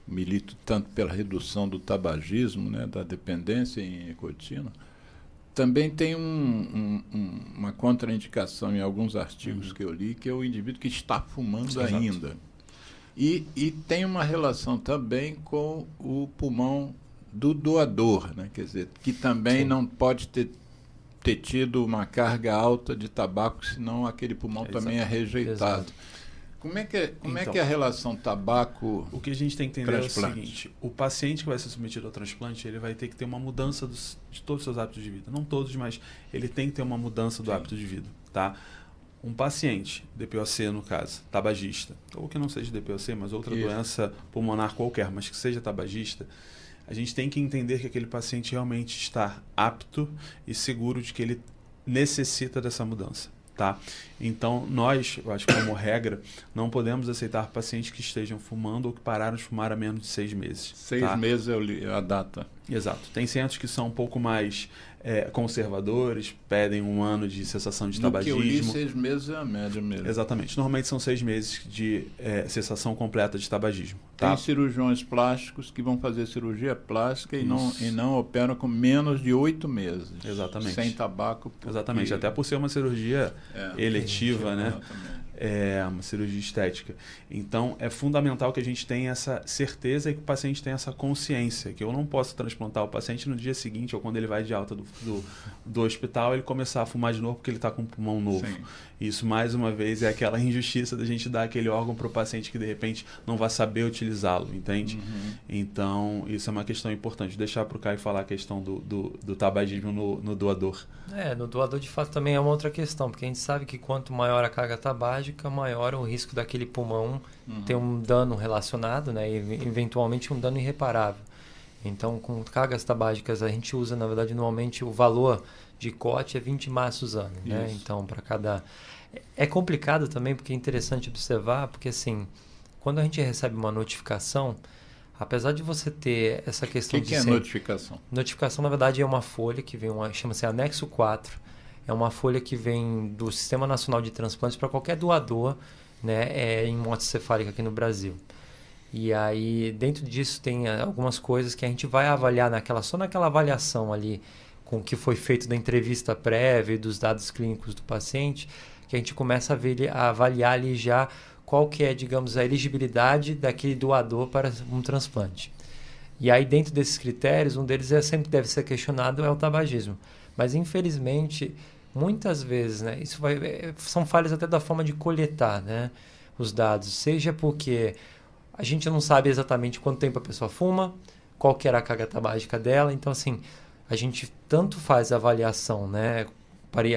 milito tanto pela redução do tabagismo, né, da dependência em nicotina, também tem uma contraindicação em alguns artigos que eu li, que é o indivíduo que está fumando ainda. E tem uma relação também com o pulmão do doador, né? Quer dizer, que também não pode ter tido uma carga alta de tabaco, senão aquele pulmão também é rejeitado. Exato. Como é que é a relação tabaco? O que a gente tem que entender é o seguinte: o paciente que vai ser submetido ao transplante, ele vai ter que ter uma mudança de todos os seus hábitos de vida. Não todos, mas ele tem que ter uma mudança do hábito de vida, tá? Um paciente, DPOC no caso, tabagista, ou que não seja DPOC, mas outra doença pulmonar qualquer, mas que seja tabagista, a gente tem que entender que aquele paciente realmente está apto e seguro de que ele necessita dessa mudança. Tá? Então, nós, eu acho que como regra, não podemos aceitar pacientes que estejam fumando ou que pararam de fumar há menos de 6 meses. 6 meses é a data. Exato. Tem centros que são um pouco mais conservadores, pedem 1 ano de cessação de tabagismo. No que eu li, 6 meses é a média mesmo. Exatamente. Normalmente são 6 meses de cessação completa de tabagismo. Tá? Tem cirurgiões plásticos que vão fazer cirurgia plástica e não operam com menos de 8 meses. Exatamente. Sem tabaco. Exatamente. Até por ser uma cirurgia eletiva, né? Uma cirurgia estética. Então, é fundamental que a gente tenha essa certeza e que o paciente tenha essa consciência, que eu não posso transplantar o paciente no dia seguinte ou quando ele vai de alta do hospital, ele começar a fumar de novo porque ele está com um pulmão novo. Sim. Isso, mais uma vez, é aquela injustiça da gente dar aquele órgão para o paciente que, de repente, não vai saber utilizá-lo, entende? Então, isso é uma questão importante. Deixar para o Caio falar a questão do tabagismo no doador. No doador, de fato, também é uma outra questão, porque a gente sabe que quanto maior a carga tabágica, maior o risco daquele pulmão ter um dano relacionado, né, e eventualmente um dano irreparável. Então, com cargas tabágicas, a gente usa, na verdade, normalmente o valor de corte é 20 maços ano, né? Então, para cada... É complicado também, porque é interessante observar, porque assim, quando a gente recebe uma notificação, apesar de você ter essa questão de... O que é notificação? Notificação, na verdade, é uma folha que vem, chama-se Anexo 4, é uma folha que vem do Sistema Nacional de Transplantes para qualquer doador, né, em morte cefálica aqui no Brasil. E aí, dentro disso, tem algumas coisas que a gente vai avaliar só naquela avaliação ali, com o que foi feito da entrevista prévia e dos dados clínicos do paciente, que a gente começa a avaliar ali já qual que é, digamos, a elegibilidade daquele doador para um transplante. E aí, dentro desses critérios, um deles sempre deve ser questionado, é o tabagismo. Mas, infelizmente, muitas vezes, né, são falhas até da forma de coletar, né, os dados, seja porque a gente não sabe exatamente quanto tempo a pessoa fuma, qual que era a carga tabágica dela. Então, assim, a gente tanto faz a avaliação, né,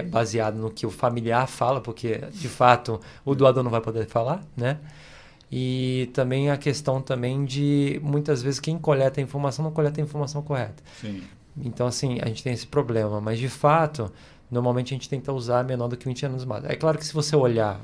baseado no que o familiar fala, porque, de fato, o doador não vai poder falar, né? E também a questão também de, muitas vezes, quem coleta a informação não coleta a informação correta. Sim. Então, assim, a gente tem esse problema. Mas, de fato, normalmente a gente tenta usar menor do que 20 anos mais. É claro que se você olhar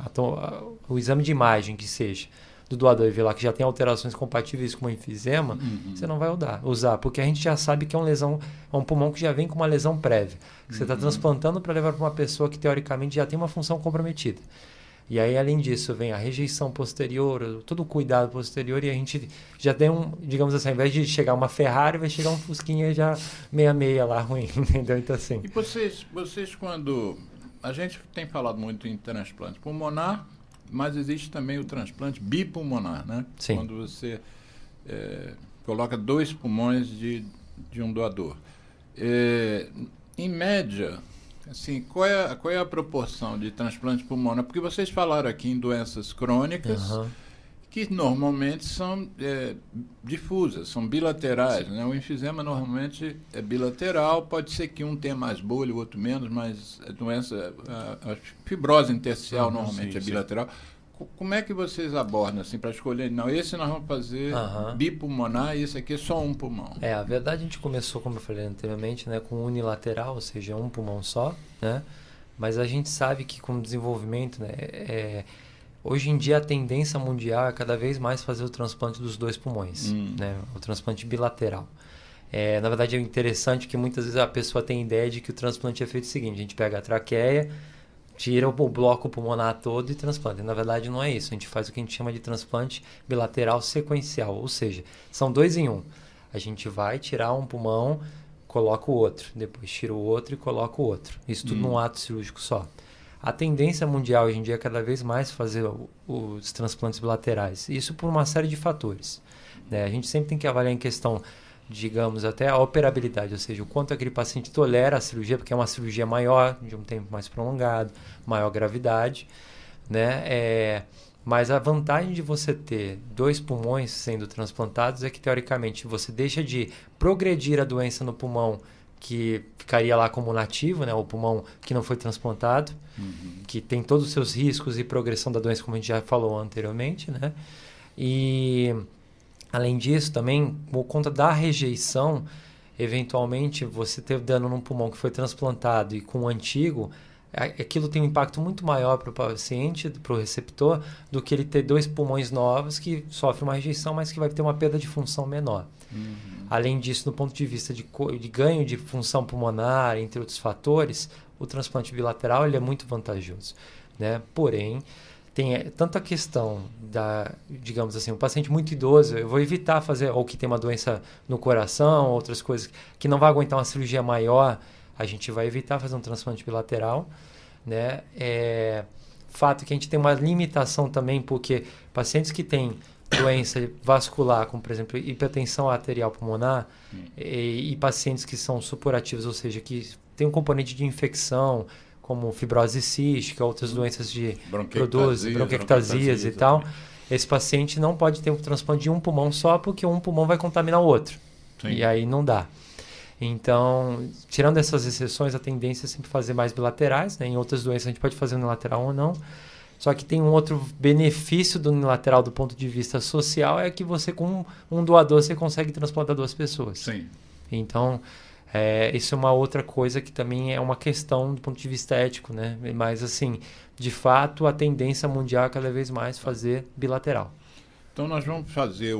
o exame de imagem que seja do doador e ver lá que já tem alterações compatíveis com o enfisema, você não vai usar, porque a gente já sabe que é um pulmão que já vem com uma lesão prévia. Que você está transplantando para levar para uma pessoa que, teoricamente, já tem uma função comprometida. E aí, além disso, vem a rejeição posterior, todo o cuidado posterior, e a gente já tem digamos assim, ao invés de chegar uma Ferrari, vai chegar um Fusquinha já meia lá, ruim, entendeu? Então, assim... E vocês quando... A gente tem falado muito em transplante pulmonar, mas existe também o transplante bipulmonar, né? Sim. Quando você coloca 2 pulmões de um doador. Em média... Assim, qual é a proporção de transplante pulmonar? Porque vocês falaram aqui em doenças crônicas que normalmente são difusas, são bilaterais, né? O enfisema normalmente é bilateral, pode ser que um tenha mais bolha, o outro menos, mas a fibrose intersticial normalmente é bilateral. Como é que vocês abordam, assim, para escolher? Não, esse nós vamos fazer bipulmonar e esse aqui é só um pulmão. A verdade, a gente começou, como eu falei anteriormente, né, com unilateral, ou seja, um pulmão só, né? Mas a gente sabe que com o desenvolvimento, né, hoje em dia a tendência mundial é cada vez mais fazer o transplante dos 2 pulmões, né? O transplante bilateral. Na verdade, é interessante que muitas vezes a pessoa tem ideia de que o transplante é feito o seguinte: a gente pega a traqueia, tira o bloco pulmonar todo e transplanta. Na verdade, não é isso. A gente faz o que a gente chama de transplante bilateral sequencial, ou seja, são 2 em 1. A gente vai tirar um pulmão, coloca o outro, depois tira o outro e coloca o outro. Isso tudo num ato cirúrgico só. A tendência mundial hoje em dia é cada vez mais fazer os transplantes bilaterais. Isso por uma série de fatores, né? A gente sempre tem que avaliar em questão, digamos, até a operabilidade, ou seja, o quanto aquele paciente tolera a cirurgia, porque é uma cirurgia maior, de um tempo mais prolongado, maior gravidade, né? Mas a vantagem de você ter 2 pulmões sendo transplantados é que, teoricamente, você deixa de progredir a doença no pulmão que ficaria lá como nativo, né? O pulmão que não foi transplantado, que tem todos os seus riscos e progressão da doença, como a gente já falou anteriormente, né? E... além disso, também, por conta da rejeição, eventualmente, você ter dano num pulmão que foi transplantado e com o antigo, aquilo tem um impacto muito maior para o paciente, para o receptor, do que ele ter 2 pulmões novos que sofrem uma rejeição, mas que vai ter uma perda de função menor. Além disso, do ponto de vista de ganho de função pulmonar, entre outros fatores, o transplante bilateral ele é muito vantajoso, né? Porém, tem tanta questão digamos assim, um paciente muito idoso, eu vou evitar fazer, ou que tem uma doença no coração, outras coisas que não vai aguentar uma cirurgia maior, a gente vai evitar fazer um transplante bilateral, né? Fato que a gente tem uma limitação também, porque pacientes que têm doença vascular, como por exemplo hipertensão arterial pulmonar, e pacientes que são supurativos, ou seja, que tem um componente de infecção, como fibrose cística, outras doenças de bronquiectasias e tal, esse paciente não pode ter um transplante de um pulmão só, porque um pulmão vai contaminar o outro. Sim. E aí não dá. Então, tirando essas exceções, a tendência é sempre fazer mais bilaterais, né? Em outras doenças a gente pode fazer unilateral ou não. Só que tem um outro benefício do unilateral do ponto de vista social, é que você com um doador você consegue transplantar 2 pessoas. Sim. Então, isso é uma outra coisa que também é uma questão do ponto de vista ético, né? Mas assim, de fato, a tendência mundial é cada vez mais fazer bilateral. Então nós vamos fazer,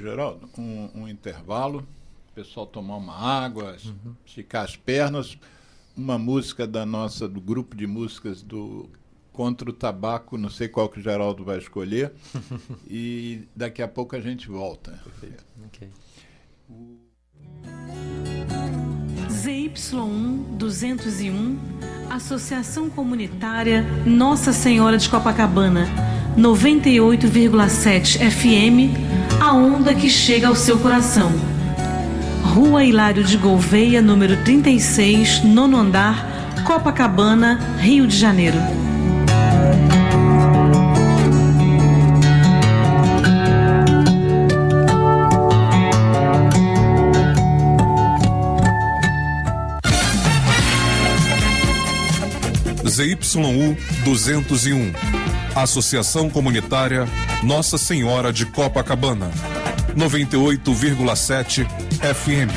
Geraldo, um intervalo, o pessoal tomar uma água, esticar as pernas, uma música do grupo de músicas do Contra o Tabaco, não sei qual que o Geraldo vai escolher, e daqui a pouco a gente volta. Perfeito. Ok. ZY1 201, Associação Comunitária Nossa Senhora de Copacabana, 98,7 FM, a onda que chega ao seu coração. Rua Hilário de Gouveia, número 36, 9º andar, Copacabana, Rio de Janeiro. ZYU 201, Associação Comunitária Nossa Senhora de Copacabana, 98,7 FM.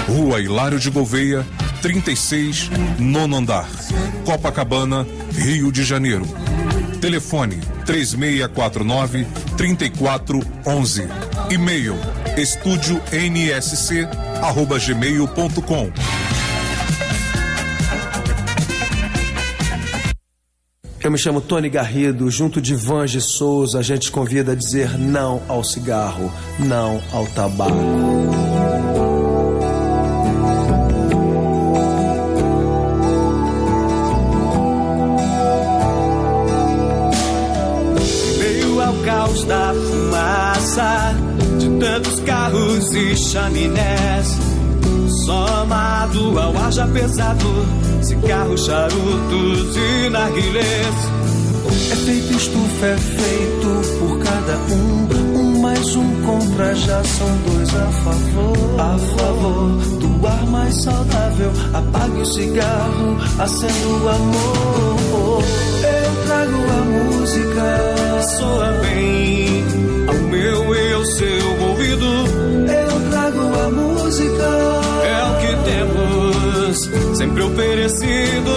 Rua Hilário de Gouveia, 36, nono andar. Copacabana, Rio de Janeiro. Telefone 3649-3411. E-mail estudionsc@gmail.com. Eu me chamo Tony Garrido, junto de Vange Souza, a gente convida a dizer não ao cigarro, não ao tabaco. Meio ao caos da fumaça de tantos carros e chaminés, somado ao ar já pesado, cigarros, charutos e narguilés. É feito estufa, é feito por cada um mais um contra, já são dois a favor do ar mais saudável. Apague o cigarro, acenda o amor. Eu trago a música, soa bem ao meu e ao seu ouvido. Eu trago a música, é o que temos sempre oferecido.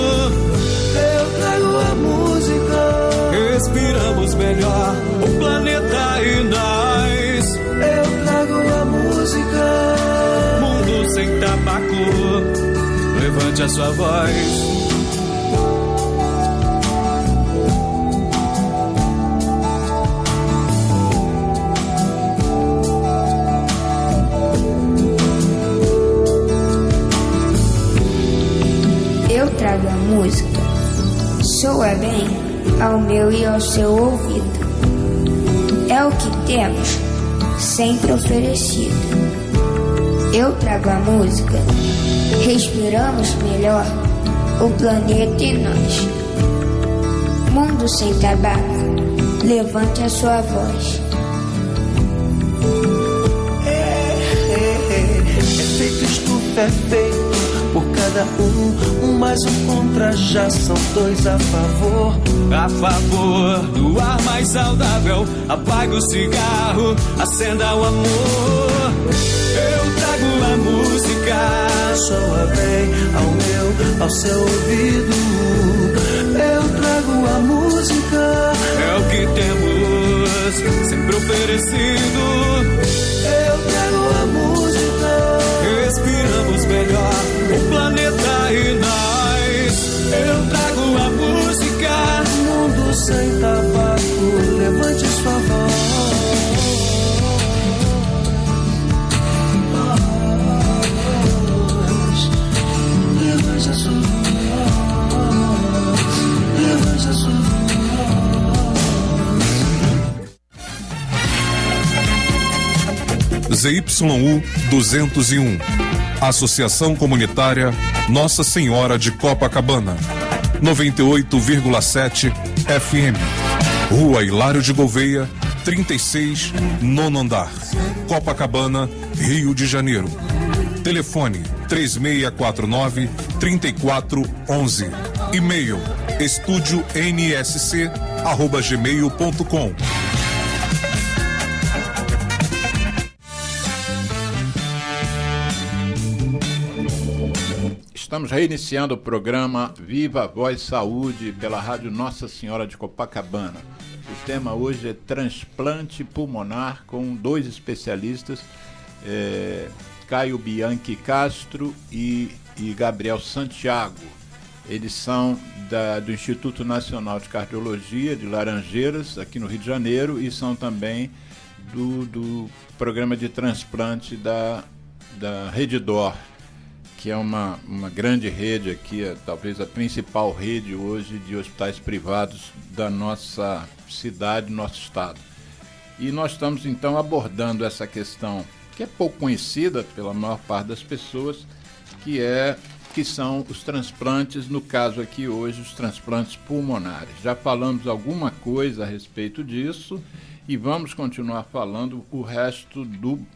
Eu trago a música, respiramos melhor o planeta e nós. Eu trago a música, mundo sem tabaco, levante a sua voz. Eu trago a música, soa bem ao meu e ao seu ouvido. É o que temos, sempre oferecido. Eu trago a música, respiramos melhor o planeta e nós. Mundo sem tabaco, levante a sua voz. É feito estufa, é feito por cada um mais um contra, já são dois a favor. A favor do ar mais saudável, apague o cigarro, acenda o amor. Eu trago a música, soa bem ao meu, ao seu ouvido. Eu trago a música, é o que temos sempre oferecido. Eu trago a música, respiramos melhor o planeta e nós. Eu trago a música, mundo sem tabaco, levante sua voz. Levante a sua voz, levante a sua voz. ZYU 201, Associação Comunitária Nossa Senhora de Copacabana, 98,7 FM. Rua Hilário de Gouveia, 36, nono andar. Copacabana, Rio de Janeiro. Telefone 3649-3411. E-mail estudionsc@gmail.com. Estamos reiniciando o programa Viva a Voz Saúde pela Rádio Nossa Senhora de Copacabana. O tema hoje é transplante pulmonar com dois especialistas, Caio Bianchi Castro e Gabriel Santiago. Eles são do Instituto Nacional de Cardiologia de Laranjeiras, aqui no Rio de Janeiro, e são também do programa de transplante da Redidor, que é uma grande rede aqui, talvez a principal rede hoje de hospitais privados da nossa cidade, nosso estado. E nós estamos então abordando essa questão que é pouco conhecida pela maior parte das pessoas, que são os transplantes, no caso aqui hoje, os transplantes pulmonares. Já falamos alguma coisa a respeito disso e vamos continuar falando o resto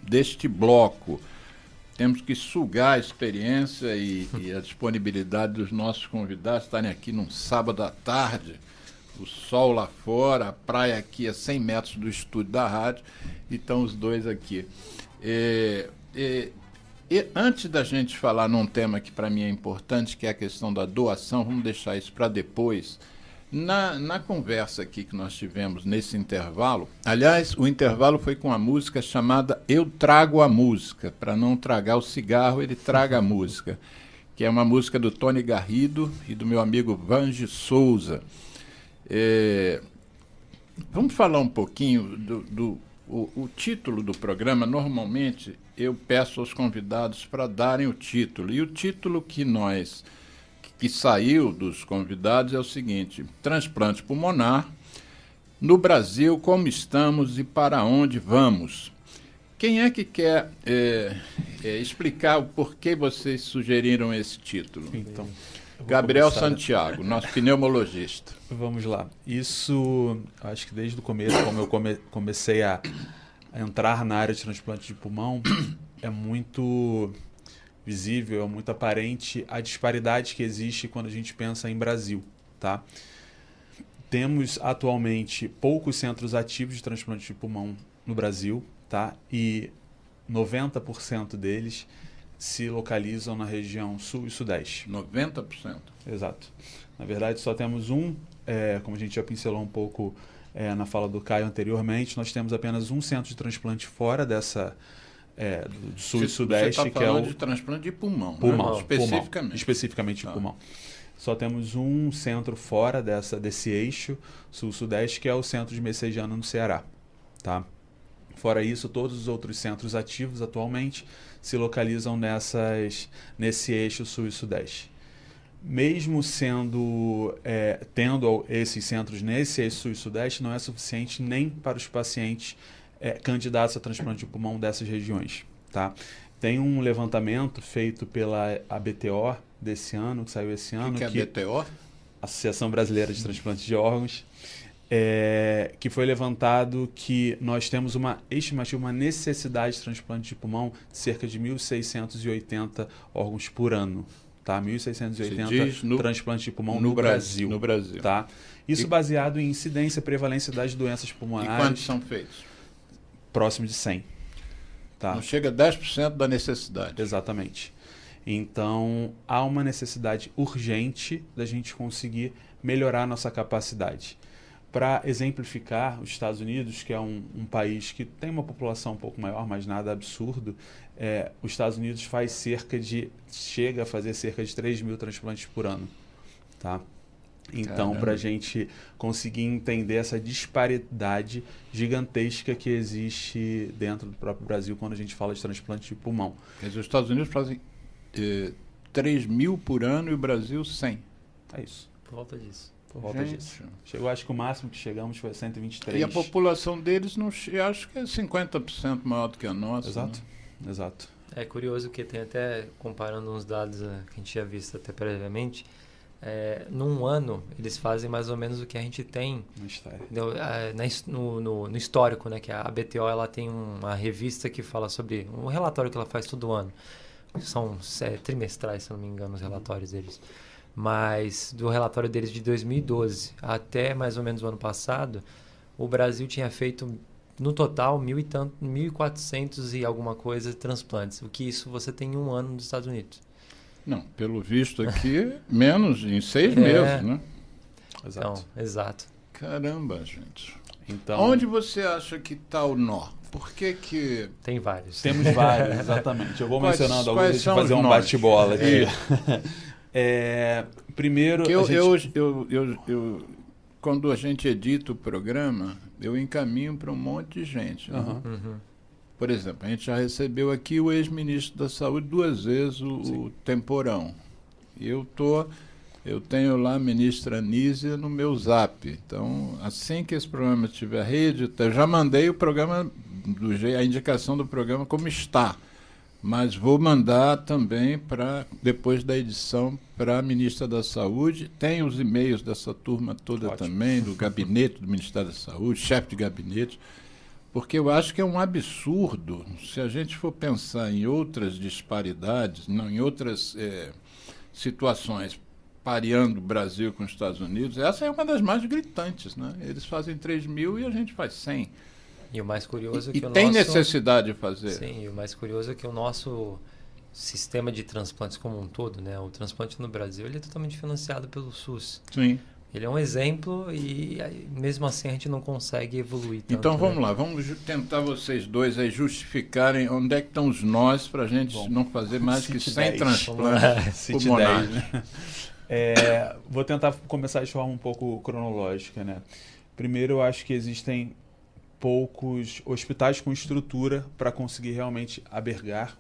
deste bloco. Temos que sugar a experiência e a disponibilidade dos nossos convidados estarem aqui num sábado à tarde. o sol lá fora, a praia aqui a 100 metros do estúdio da rádio, e estão os dois aqui. E antes da gente falar num tema que para mim é importante, que é a questão da doação, vamos deixar isso para depois. Na conversa aqui que nós tivemos nesse intervalo, aliás, o intervalo foi com a música chamada Eu Trago a Música, para não tragar o cigarro, ele traga a música, que é uma música do Tony Garrido e do meu amigo Vange Souza. Vamos falar um pouquinho o título do programa. Normalmente eu peço aos convidados para darem o título, e o título que saiu dos convidados é o seguinte: transplante pulmonar, no Brasil, como estamos e para onde vamos? Quem é que quer explicar o porquê vocês sugeriram esse título? Então, Gabriel Santiago, nosso pneumologista. Vamos lá. Isso, acho que desde o começo, como eu comecei a entrar na área de transplante de pulmão, é muito visível, é muito aparente a disparidade que existe quando a gente pensa em Brasil, tá? Temos atualmente poucos centros ativos de transplante de pulmão no Brasil, tá? E 90% deles se localizam na região sul e sudeste. 90%? Exato. Na verdade, só temos como a gente já pincelou um pouco na fala do Caio anteriormente, nós temos apenas um centro de transplante fora dessa do sul e sudeste. Você está falando de transplante de pulmão, né? Especificamente. Pulmão, especificamente de pulmão. Só temos um centro fora desse eixo sul-sudeste, que é o centro de Messejana, no Ceará. Tá? Fora isso, todos os outros centros ativos atualmente se localizam nesse eixo sul e sudeste. Mesmo tendo esses centros nesse eixo sul e sudeste, não é suficiente nem para os pacientes candidatos a transplante de pulmão dessas regiões. Tá? Tem um levantamento feito pela ABTO desse ano, que saiu esse ano. O que é a ABTO? Associação Brasileira de Transplante de Órgãos. Que foi levantado que nós temos uma estimativa, uma necessidade de transplante de pulmão de cerca de 1.680 órgãos por ano. Tá? 1.680 transplantes de pulmão no Brasil. No Brasil. Tá? Isso baseado em incidência e prevalência das doenças pulmonares. E quantos são feitos? Próximo de 100. Tá? Não chega a 10% da necessidade. Exatamente. Então, há uma necessidade urgente da gente conseguir melhorar nossa capacidade. Para exemplificar, os Estados Unidos, que é um país que tem uma população um pouco maior, mas nada absurdo, os Estados Unidos chega a fazer cerca de 3 mil transplantes por ano. Tá? Então, para a gente conseguir entender essa disparidade gigantesca que existe dentro do próprio Brasil quando a gente fala de transplante de pulmão. Quer dizer, os Estados Unidos fazem 3 mil por ano e o Brasil 100. É isso. Por volta disso. Chegou, acho que o máximo que chegamos foi 123. E a população deles, acho que é 50% maior do que a nossa. Exato, né? Exato. É curioso que tem até, comparando uns dados que a gente tinha visto até previamente, num ano eles fazem mais ou menos o que a gente tem no histórico, né? Que a ABTO ela tem uma revista que fala sobre um relatório que ela faz todo ano. São trimestrais, se não me engano, os relatórios deles. Mas do relatório deles de 2012 até mais ou menos o ano passado, o Brasil tinha feito no total 1.400 e alguma coisa de transplantes. O que isso você tem em um ano nos Estados Unidos. Não, pelo visto aqui, menos em 6 meses, né? Exato. Então, exato. Caramba, gente. Então, onde você acha que está o nó? Por que... Tem vários. Temos vários, exatamente. Eu vou mencionando alguns, deixa eu fazer um nós? bate-bola aqui. Primeiro, quando a gente edita o programa, eu encaminho para um monte de gente. Né? Por exemplo, a gente já recebeu aqui o ex-ministro da Saúde 2 vezes, o Temporão. E eu tenho lá a ministra Anísia no meu zap. Então, assim que esse programa estiver rede, eu já mandei o programa, a indicação do programa como está. Mas vou mandar também, depois da edição, para a ministra da Saúde. Tem os e-mails dessa turma toda. Ótimo. Também, do gabinete do Ministério da Saúde, chefe de gabinete, porque eu acho que é um absurdo, se a gente for pensar em outras disparidades, em outras situações. pareando o Brasil com os Estados Unidos, essa é uma das mais gritantes, né? Eles fazem 3.000 e a gente faz 100. E o mais curioso é E que tem necessidade de fazer. Sim, e o mais curioso é que o nosso sistema de transplantes como um todo, né? O transplante no Brasil, ele é totalmente financiado pelo SUS. Sim. Ele é um exemplo e mesmo assim a gente não consegue evoluir tanto. Então vamos né? lá, vamos tentar vocês dois aí justificarem onde é que estão os nós para a gente não fazer mais que 100 transplantes pulmonares. Né? Vou tentar começar de forma um pouco cronológica, né? Primeiro, eu acho que existem poucos hospitais com estrutura para conseguir realmente albergar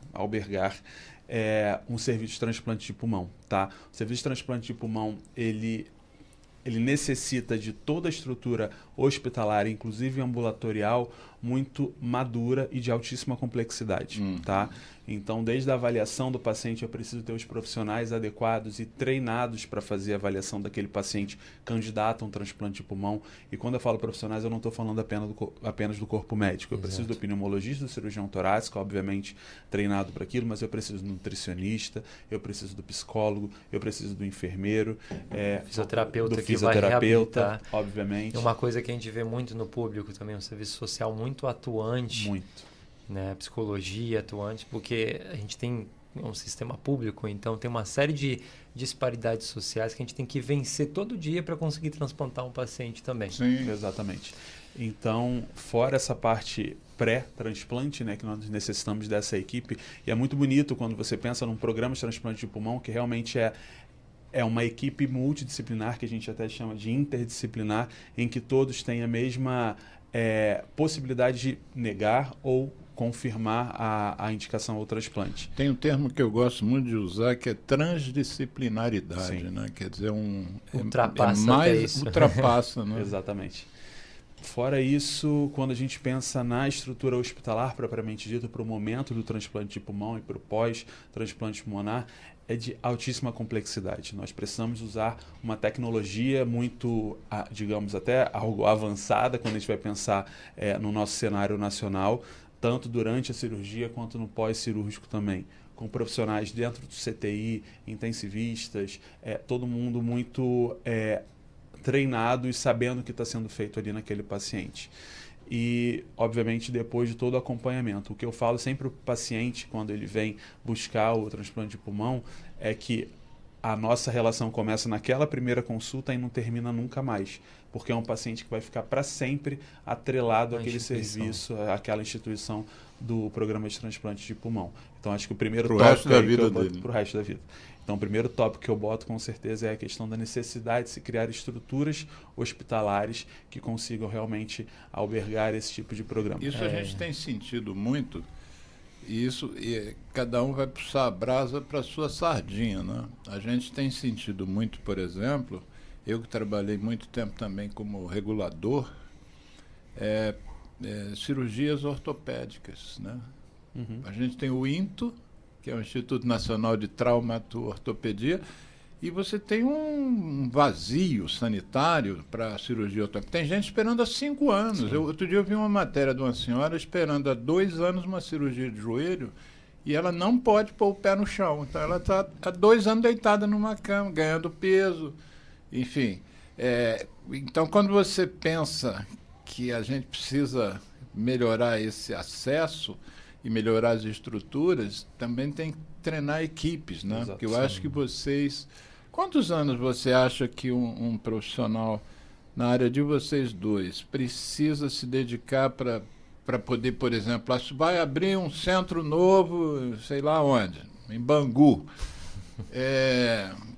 um serviço de transplante de pulmão, tá? O serviço de transplante de pulmão, ele necessita de toda a estrutura hospitalar, inclusive ambulatorial, muito madura e de altíssima complexidade, tá? Então, desde a avaliação do paciente, eu preciso ter os profissionais adequados e treinados para fazer a avaliação daquele paciente candidato a um transplante de pulmão. E quando eu falo profissionais, eu não estou falando apenas do corpo médico. Eu preciso do pneumologista, do cirurgião torácico, obviamente treinado para aquilo, mas eu preciso do nutricionista, eu preciso do psicólogo, eu preciso do enfermeiro, fisioterapeuta do que vai reabilitar. Obviamente. É uma coisa que a gente vê muito no público também, um serviço social muito atuante. Muito. Né, psicologia atuante, porque a gente tem um sistema público, então tem uma série de disparidades sociais que a gente tem que vencer todo dia para conseguir transplantar um paciente também. Sim, exatamente. Então, fora essa parte pré-transplante, né, que nós necessitamos dessa equipe, e é muito bonito quando você pensa num programa de transplante de pulmão que realmente é uma equipe multidisciplinar, que a gente até chama de interdisciplinar, em que todos têm a mesma possibilidade de negar ou confirmar a indicação ao transplante. Tem um termo que eu gosto muito de usar, que é transdisciplinaridade, né? Quer dizer, ultrapassa, né? Exatamente. Fora isso, quando a gente pensa na estrutura hospitalar propriamente dita, para o momento do transplante de pulmão e para o pós-transplante pulmonar, é de altíssima complexidade. Nós precisamos usar uma tecnologia muito, digamos, até algo avançada quando a gente vai pensar no nosso cenário nacional, tanto durante a cirurgia quanto no pós-cirúrgico também, com profissionais dentro do CTI, intensivistas, todo mundo muito treinado e sabendo o que está sendo feito ali naquele paciente. E, obviamente, depois de todo o acompanhamento. O que eu falo sempre para o paciente, quando ele vem buscar o transplante de pulmão, é que a nossa relação começa naquela primeira consulta e não termina nunca mais. Porque é um paciente que vai ficar para sempre atrelado àquele serviço, àquela instituição do programa de transplante de pulmão. Então, acho que o primeiro tópico... Para o resto da vida. Então, o primeiro tópico que eu boto, com certeza, é a questão da necessidade de se criar estruturas hospitalares que consigam realmente albergar esse tipo de programa. Isso a gente tem sentido muito, e cada um vai puxar a brasa para a sua sardinha, né? A gente tem sentido muito, por exemplo, eu que trabalhei muito tempo também como regulador, cirurgias ortopédicas, né? A gente tem o INTO, que é o Instituto Nacional de Traumato-Ortopedia, e você tem um vazio sanitário para a cirurgia ortopédica. Tem gente esperando há 5 anos. Outro dia eu vi uma matéria de uma senhora esperando há 2 anos uma cirurgia de joelho e ela não pode pôr o pé no chão. Então ela está há 2 anos deitada numa cama, ganhando peso, enfim. Então, quando você pensa que a gente precisa melhorar esse acesso e melhorar as estruturas, também tem que treinar equipes, né? Porque eu acho que vocês... Quantos anos você acha que um profissional na área de vocês dois precisa se dedicar para poder, por exemplo, vai abrir um centro novo, sei lá onde, em Bangu.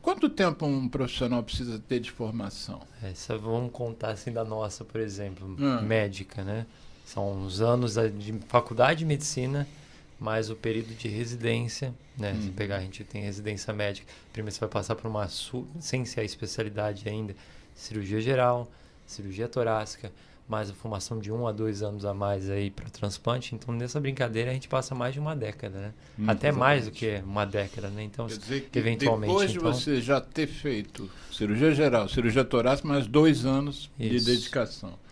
Quanto tempo um profissional precisa ter de formação? Vamos contar assim da nossa, por exemplo, médica, né? São uns anos de faculdade de medicina, mais o período de residência, né? Se pegar, a gente tem residência médica. Primeiro você vai passar por uma, sem ser a especialidade ainda, cirurgia geral, cirurgia torácica, mais a formação de 1 a 2 anos a mais aí para transplante. Então, nessa brincadeira, a gente passa mais de uma década, né? Até mais do que uma década, né? Então, quer dizer que eventualmente... Depois de você já ter feito cirurgia geral, cirurgia torácica, mais 2 anos de dedicação.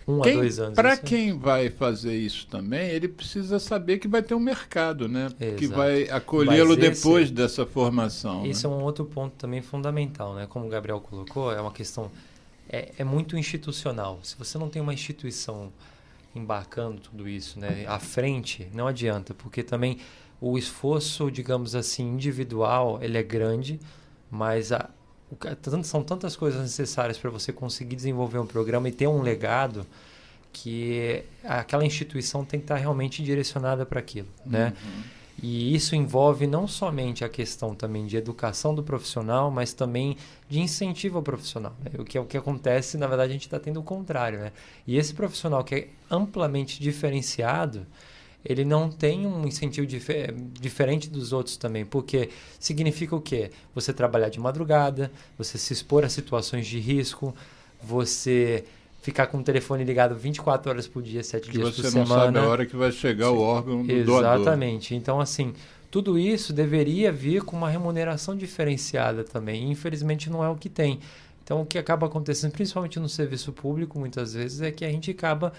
a 2 anos. Para quem vai fazer isso também, ele precisa saber que vai ter um mercado, né? Exato. Que vai acolhê-lo Mas esse- depois dessa formação. Esse né? é um outro ponto também fundamental, né? Como o Gabriel colocou, é uma questão... É muito institucional. Se você não tem uma instituição embarcando tudo isso, né, à frente, não adianta, porque também o esforço, digamos assim, individual, ele é grande, mas são tantas coisas necessárias para você conseguir desenvolver um programa e ter um legado que aquela instituição tem que estar realmente direcionada para aquilo, né? E isso envolve não somente a questão também de educação do profissional, mas também de incentivo ao profissional. Né? O que acontece, na verdade, a gente está tendo o contrário. Né? E esse profissional que é amplamente diferenciado, ele não tem um incentivo diferente dos outros também, porque significa o quê? Você trabalhar de madrugada, você se expor a situações de risco, você ficar com o telefone ligado 24 horas por dia, 7 dias por semana. Você não sabe a hora que vai chegar o órgão do doador. Exatamente. Então, assim, tudo isso deveria vir com uma remuneração diferenciada também. E, infelizmente, não é o que tem. Então, o que acaba acontecendo, principalmente no serviço público, muitas vezes, é que a gente acaba...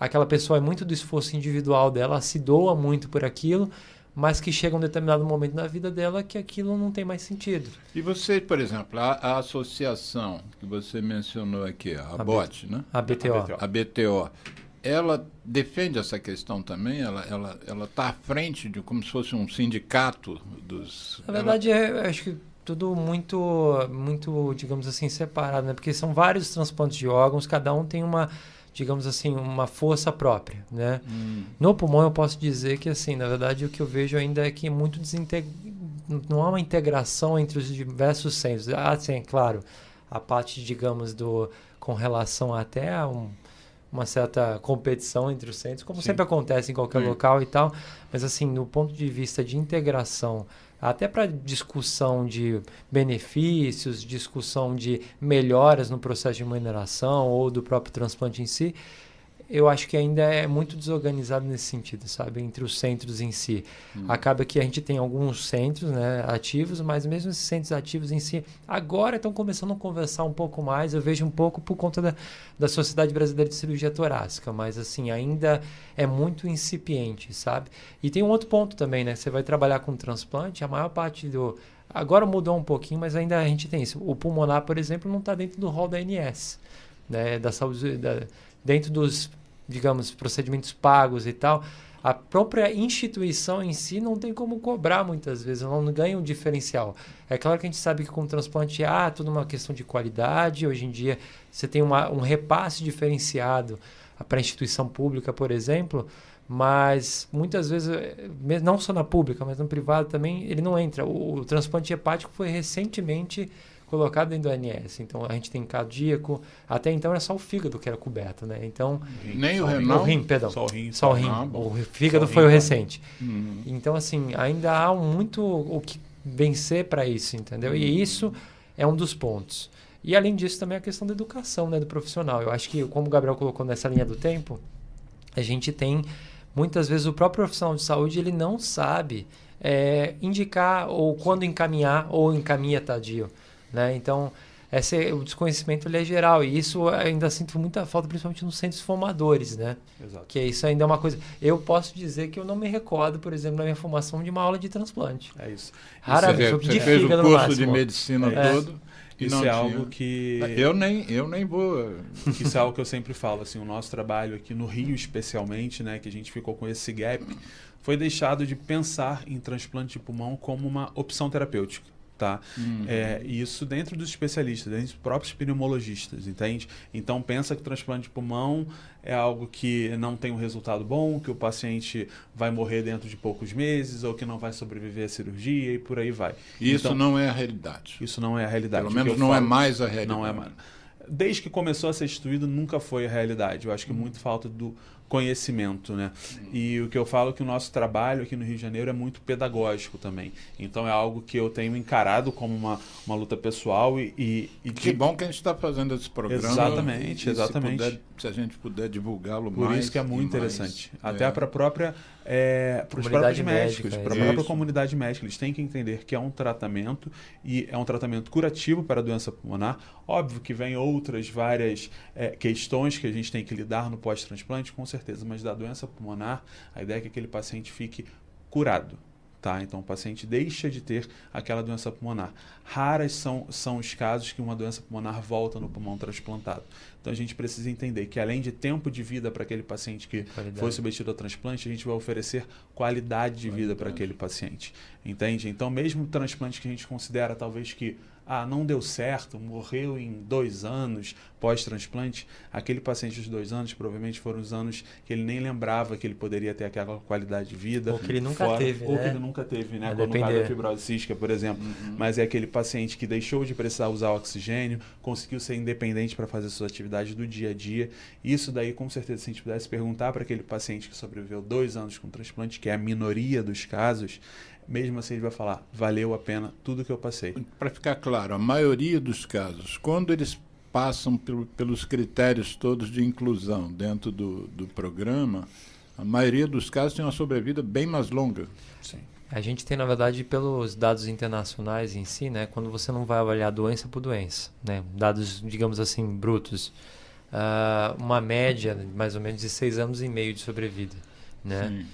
Aquela pessoa é muito do esforço individual dela, se doa muito por aquilo, mas que chega um determinado momento na vida dela que aquilo não tem mais sentido. E você, por exemplo, a associação que você mencionou aqui, a BOT, né? A BTO. A BTO, ela defende essa questão também? Ela está à frente de como se fosse um sindicato dos... Na verdade, acho que tudo muito, digamos assim, separado, né? Porque são vários transplantes de órgãos, cada um tem uma... digamos assim, uma força própria, né? No pulmão eu posso dizer que, assim, na verdade, o que eu vejo ainda é que não há uma integração entre os diversos centros. Sim, claro, a parte, digamos, com relação até a uma certa competição entre os centros, como sempre acontece em qualquer local e tal, mas, assim, no ponto de vista de integração, até para discussão de benefícios, discussão de melhoras no processo de remuneração ou do próprio transplante em si, eu acho que ainda é muito desorganizado nesse sentido, sabe? Entre os centros em si. Acaba que a gente tem alguns centros, né, ativos, mas mesmo esses centros ativos em si, agora estão começando a conversar um pouco mais, eu vejo um pouco por conta da Sociedade Brasileira de Cirurgia Torácica, mas assim, ainda é muito incipiente, sabe? E tem um outro ponto também, né? Você vai trabalhar com transplante, a maior parte agora mudou um pouquinho, mas ainda a gente tem isso. O pulmonar, por exemplo, não está dentro do rol da ANS, né? Da saúde, dentro dos, digamos, procedimentos pagos e tal. A própria instituição em si não tem como cobrar muitas vezes, ela não ganha um diferencial. É claro que a gente sabe que com o transplante tudo uma questão de qualidade. Hoje em dia você tem um repasse diferenciado para a instituição pública, por exemplo, mas muitas vezes, não só na pública, mas no privado também, ele não entra. O transplante hepático foi recentemente colocado dentro do ANS. Então, a gente tem cardíaco. Até então, era só o fígado que era coberto, né? Então, nem o renal? O rim, perdão. Só o rim. Só o rim. O fígado foi o recente. Então, assim, ainda há muito o que vencer para isso, entendeu? E isso é um dos pontos. E, além disso, também a questão da educação, né, do profissional. Eu acho que, como o Gabriel colocou nessa linha do tempo, a gente tem, muitas vezes, o próprio profissional de saúde, ele não sabe indicar ou quando encaminhar ou encaminha tardio. Né? Então, o desconhecimento ele é geral, e isso ainda sinto muita falta, principalmente nos centros formadores, né? Exato. Que isso ainda é uma coisa... Eu posso dizer que eu não me recordo, por exemplo, na minha formação de uma aula de transplante. É isso. Raramente, você fez o curso de medicina todo e isso não é tinha. algo que... Eu nem vou... Isso é algo que eu sempre falo, assim, o nosso trabalho aqui no Rio especialmente, né, que a gente ficou com esse gap, foi deixado de pensar em transplante de pulmão como uma opção terapêutica. Tá? Isso dentro dos especialistas, dentro dos próprios pneumologistas, entende? Então pensa que o transplante de pulmão é algo que não tem um resultado bom, que o paciente vai morrer dentro de poucos meses ou que não vai sobreviver à cirurgia e por aí vai. Isso então, não é a realidade. Isso não é a realidade. Pelo menos não é mais a realidade. Não é mais. Desde que começou a ser instituído, nunca foi a realidade. Eu acho que muito falta do conhecimento, né? E o que eu falo é que o nosso trabalho aqui no Rio de Janeiro é muito pedagógico também. Então é algo que eu tenho encarado como uma luta pessoal e que bom que a gente está fazendo esse programa. Exatamente, exatamente. Se a gente puder divulgá-lo mais. Por isso que é muito interessante. Até para a própria para os próprios médicos, para a própria comunidade médica. Eles têm que entender que é um tratamento e é um tratamento curativo para a doença pulmonar. Óbvio que vem outras várias questões que a gente tem que lidar no pós-transplante, com certeza, mas da doença pulmonar, a ideia é que aquele paciente fique curado. Tá? Então o paciente deixa de ter aquela doença pulmonar. Raras são os casos que uma doença pulmonar volta no pulmão transplantado. Então a gente precisa entender que além de tempo de vida para aquele paciente que foi submetido ao transplante, a gente vai oferecer qualidade de vida para aquele paciente. Entende? Então mesmo transplante que a gente considera talvez que não deu certo, morreu em 2 anos pós-transplante, aquele paciente de 2 anos provavelmente foram os anos que ele nem lembrava que ele poderia ter aquela qualidade de vida. Ou que ele nunca teve, ou que ele nunca teve, né? Quando no caso da fibrose cística, por exemplo. Mas é aquele paciente que deixou de precisar usar oxigênio, conseguiu ser independente para fazer suas atividades do dia a dia. Isso daí, com certeza, se a gente pudesse perguntar para aquele paciente que sobreviveu 2 anos com transplante, que é a minoria dos casos, mesmo assim ele vai falar, valeu a pena tudo que eu passei. Para ficar claro, a maioria dos casos, quando eles passam pelos critérios todos de inclusão dentro do programa, a maioria dos casos tem uma sobrevida bem mais longa. Sim. A gente tem, na verdade, pelos dados internacionais em si, né, quando você não vai avaliar doença por doença, né, dados, digamos assim, brutos, uma média mais ou menos de 6 anos e meio de sobrevida, né? Sim.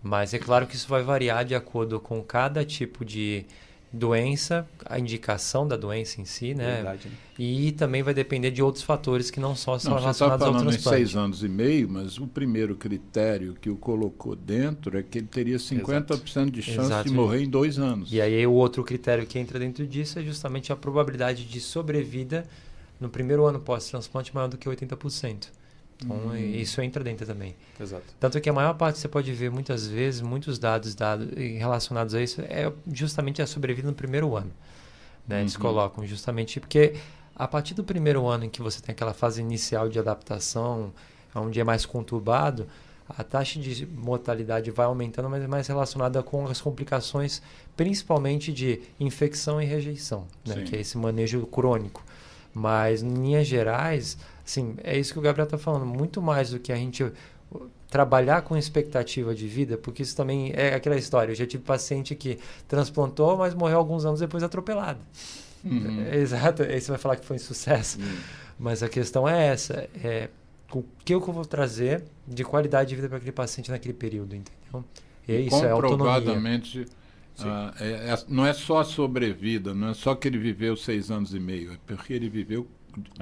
Mas é claro que isso vai variar de acordo com cada tipo de doença, a indicação da doença em si, né? Verdade, né? E também vai depender de outros fatores que não só são relacionados ao transplante. Você está falando em 6 anos e meio, mas o primeiro critério que o colocou dentro é que ele teria 50% de chance de morrer em 2 anos. E aí o outro critério que entra dentro disso é justamente a probabilidade de sobrevida no primeiro ano pós-transplante maior do que 80%. Então, isso entra dentro também. Exato. Tanto que a maior parte, você pode ver muitas vezes, muitos dados relacionados a isso, é justamente a sobrevida no primeiro ano. Né? Eles colocam justamente porque a partir do primeiro ano em que você tem aquela fase inicial de adaptação, onde é mais conturbado, a taxa de mortalidade vai aumentando, mas é mais relacionada com as complicações, principalmente de infecção e rejeição, né? Que é esse manejo crônico. Mas, em linhas gerais, assim, é isso que o Gabriel está falando, muito mais do que a gente trabalhar com expectativa de vida, porque isso também é aquela história. Eu já tive paciente que transplantou, mas morreu alguns anos depois atropelado. Exato, aí você vai falar que foi um sucesso. Mas a questão é essa, o que eu vou trazer de qualidade de vida para aquele paciente naquele período, entendeu? E é isso, é autonomia. Comprovadamente, não é só a sobrevida, não é só que ele viveu 6 anos e meio, é porque ele viveu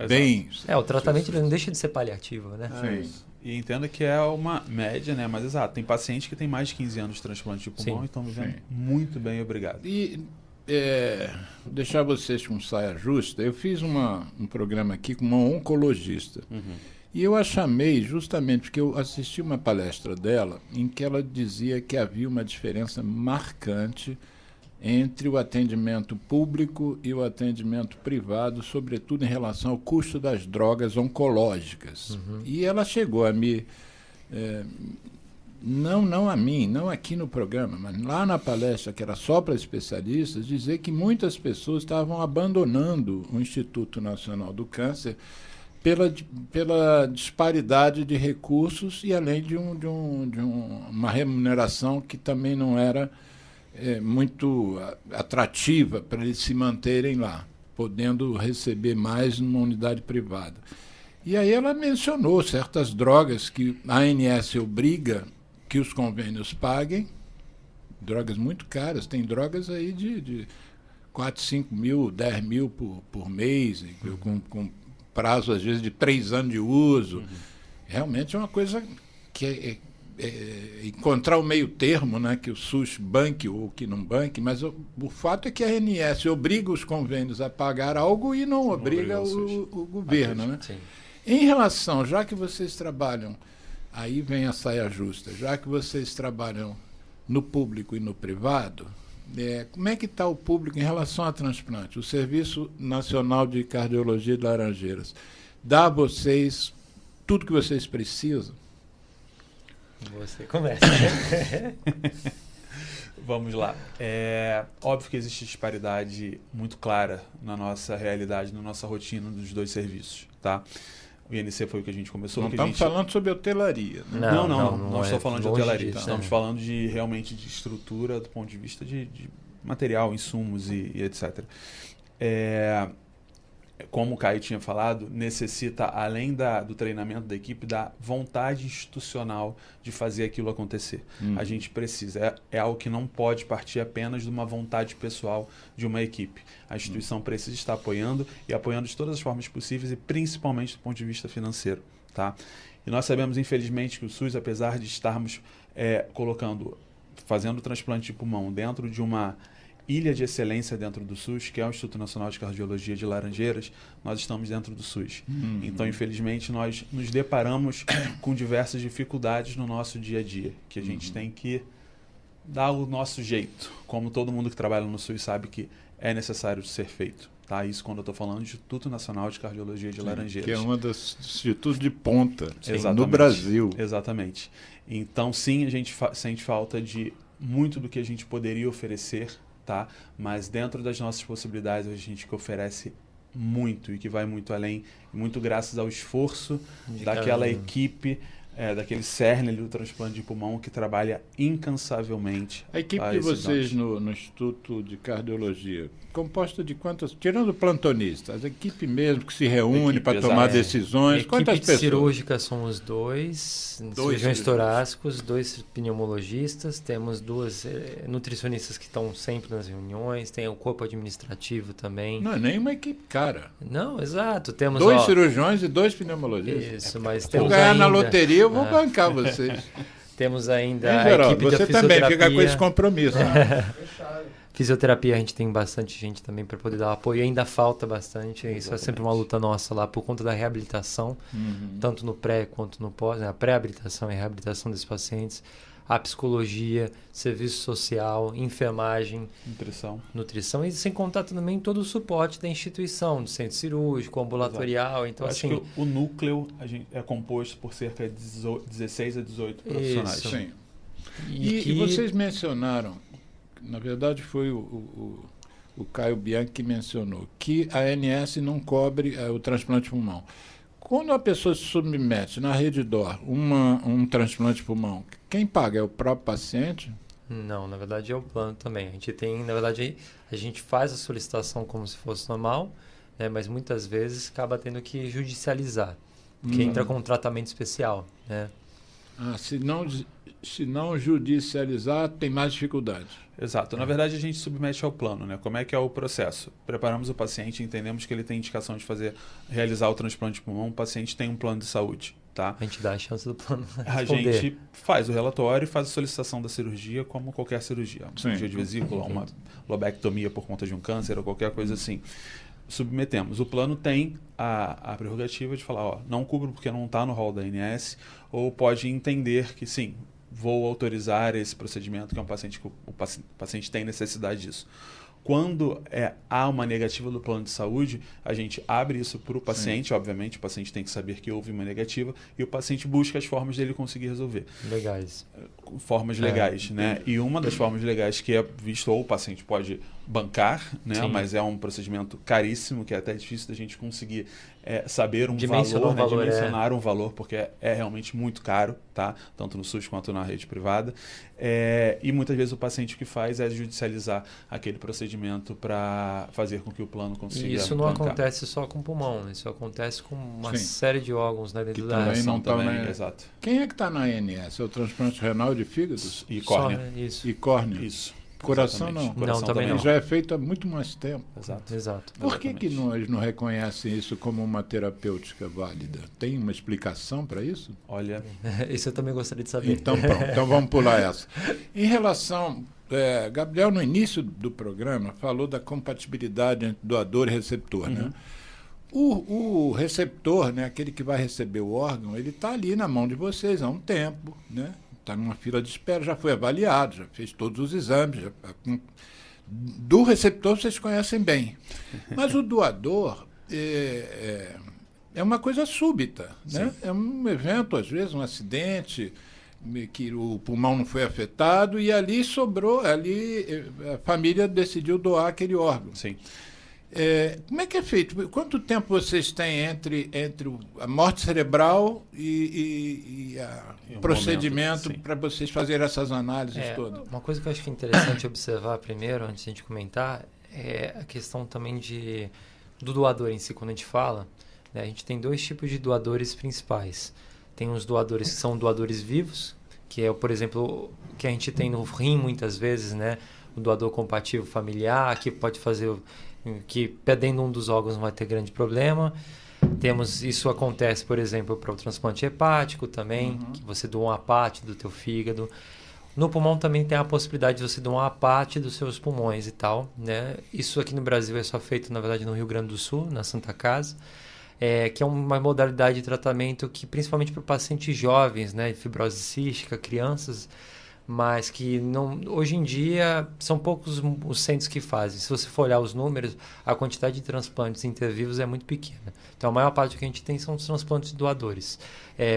bem. O tratamento ele não deixa de ser paliativo, né? Sim. E entenda que é uma média, né? Mas exato, tem paciente que tem mais de 15 anos de transplante de pulmão e estão vivendo muito bem, obrigado. E deixar vocês com saia justa, eu fiz um programa aqui com uma oncologista. E eu a chamei justamente porque eu assisti uma palestra dela em que ela dizia que havia uma diferença marcante entre o atendimento público e o atendimento privado, sobretudo em relação ao custo das drogas oncológicas. E ela chegou a me... não a mim, não aqui no programa, mas lá na palestra, que era só para especialistas, dizer que muitas pessoas estavam abandonando o Instituto Nacional do Câncer pela disparidade de recursos e além de uma remuneração que também não era muito atrativa para eles se manterem lá, podendo receber mais numa unidade privada. E aí ela mencionou certas drogas que a ANS obriga que os convênios paguem, drogas muito caras, tem drogas aí de 4, 5 mil, 10 mil por mês, com prazo, às vezes, de 3 anos de uso. Realmente é uma coisa que encontrar o meio termo, né, que o SUS banque ou que não banque, mas o fato é que a ANS obriga os convênios a pagar algo e não obriga o governo. Né? Em relação, já que vocês trabalham, aí vem a saia justa, já que vocês trabalham no público e no privado, como é que está o público em relação a transplante? O Serviço Nacional de Cardiologia de Laranjeiras dá a vocês tudo que vocês precisam? Você começa. Vamos lá. É óbvio que existe disparidade muito clara na nossa realidade, na nossa rotina dos dois serviços, tá? O INC foi o que a gente começou. Não estamos falando sobre hotelaria, né? Não estou falando de hotelaria. Disso, Estamos falando realmente de estrutura do ponto de vista de material, insumos e etc. Como o Caio tinha falado, necessita, além do treinamento da equipe, da vontade institucional de fazer aquilo acontecer. A gente precisa. É algo que não pode partir apenas de uma vontade pessoal de uma equipe. A instituição precisa estar apoiando e apoiando de todas as formas possíveis e principalmente do ponto de vista financeiro. Tá? E nós sabemos, infelizmente, que o SUS, apesar de estarmos fazendo o transplante de pulmão dentro de uma ilha de excelência dentro do SUS, que é o Instituto Nacional de Cardiologia de Laranjeiras, nós estamos dentro do SUS. Então, infelizmente, nós nos deparamos com diversas dificuldades no nosso dia a dia, que a gente tem que dar o nosso jeito. Como todo mundo que trabalha no SUS sabe que é necessário ser feito. Tá? Isso quando eu estou falando do Instituto Nacional de Cardiologia de Laranjeiras. Que é uma dos institutos de ponta no Brasil. Exatamente. Então, sim, a gente sente falta de muito do que a gente poderia oferecer, tá? Mas dentro das nossas possibilidades, a gente que oferece muito e que vai muito além, muito graças ao esforço daquela equipe, daquele cerne ali do transplante de pulmão que trabalha incansavelmente. A equipe de vocês no Instituto de Cardiologia, composta de quantas, tirando o plantonista, a equipe mesmo que se reúne para tomar decisões, quantas pessoas? Cirúrgica somos dois cirurgiões torácicos, 2 pneumologistas, temos 2 nutricionistas que estão sempre nas reuniões, tem o corpo administrativo também. Não é nem uma equipe cara. Não, exato. Temos 2 cirurgiões e 2 pneumologistas. Isso, mas temos ganhar ainda, na loteria, eu vou bancar vocês. Temos ainda a equipe da você fisioterapia. também fica com esse compromisso. Fisioterapia, a gente tem bastante gente também para poder dar apoio, ainda falta bastante. Isso é sempre uma luta nossa lá por conta da reabilitação, tanto no pré quanto no pós, né? A pré-habilitação e a reabilitação desses pacientes, a psicologia, serviço social, enfermagem, nutrição e sem contar também todo o suporte da instituição, do centro cirúrgico, ambulatorial. Então, acho que o núcleo é composto por cerca de 16 a 18 profissionais. Isso. Sim. E vocês mencionaram, na verdade foi o Caio Bianchi que mencionou, que a ANS não cobre o transplante de pulmão. Quando a pessoa se submete na Redditor um transplante de pulmão, quem paga? É o próprio paciente? Não, na verdade é o plano também. A gente tem, na verdade, a gente faz a solicitação como se fosse normal, né, mas muitas vezes acaba tendo que judicializar, porque entra com um tratamento especial, né? Se não judicializar, tem mais dificuldade. Exato. Na verdade, a gente submete ao plano, né? Como é que é o processo? Preparamos o paciente, entendemos que ele tem indicação de realizar o transplante de pulmão, o paciente tem um plano de saúde, tá? A gente dá a chance do plano responder. A gente faz o relatório e faz a solicitação da cirurgia como qualquer cirurgia. Uma cirurgia de vesícula, uma lobectomia por conta de um câncer ou qualquer coisa assim. Submetemos. O plano tem a prerrogativa de falar, não cubro porque não está no rol da ANS, ou pode entender que sim, vou autorizar esse procedimento, que é um paciente que o paciente tem necessidade disso. Quando há uma negativa do plano de saúde, a gente abre isso para o paciente, obviamente, o paciente tem que saber que houve uma negativa, e o paciente busca as formas dele conseguir resolver. Legais. Formas legais, né? E uma das formas legais que é visto, ou o paciente pode bancar, né? Mas é um procedimento caríssimo, que é até difícil da gente conseguir saber dimensionar um valor, porque é realmente muito caro, tá? Tanto no SUS quanto na rede privada. E muitas vezes o paciente o que faz é judicializar aquele procedimento para fazer com que o plano consiga E isso não bancar. Acontece só com o pulmão, isso acontece com uma série de órgãos, né, dentro da também não também. Exato. Quem é que está na ANS? É o transplante renal de fígado? E córnea. Isso. E córnea. Isso. Coração Exatamente. não. Coração também não. Já é feito há muito mais tempo. Exato. Por que nós não reconhecem isso como uma terapêutica válida? Tem uma explicação para isso? Olha, isso eu também gostaria de saber. Então pronto, então vamos pular essa. Em relação, Gabriel no início do programa falou da compatibilidade entre doador e receptor, né? O receptor, né, aquele que vai receber o órgão, ele está ali na mão de vocês há um tempo, né? Está numa fila de espera, já foi avaliado, já fez todos os exames. Do receptor vocês conhecem bem. Mas o doador é uma coisa súbita, né? É um evento, às vezes, um acidente, que o pulmão não foi afetado e ali sobrou, a família decidiu doar aquele órgão. Sim. Como é que é feito? Quanto tempo vocês têm entre a morte cerebral e o procedimento para vocês fazerem essas análises todas? Uma coisa que eu acho que é interessante observar primeiro, antes de a gente comentar, é a questão também do doador em si. Quando a gente fala, né, a gente tem 2 tipos de doadores principais. Tem os doadores que são doadores vivos, que é, por exemplo, que a gente tem no rim muitas vezes, né? O doador compatível familiar, que pode fazer... que perdendo um dos órgãos não vai ter grande problema. Isso acontece, por exemplo, para o transplante hepático também, que você doa uma parte do teu fígado. No pulmão também tem a possibilidade de você doar uma parte dos seus pulmões e tal, né? Isso aqui no Brasil é só feito, na verdade, no Rio Grande do Sul, na Santa Casa, que é uma modalidade de tratamento que, principalmente para pacientes jovens, né, de fibrose cística, crianças, mas que hoje em dia são poucos os centros que fazem. Se você for olhar os números, a quantidade de transplantes intervivos é muito pequena. Então, a maior parte que a gente tem são os transplantes de doadores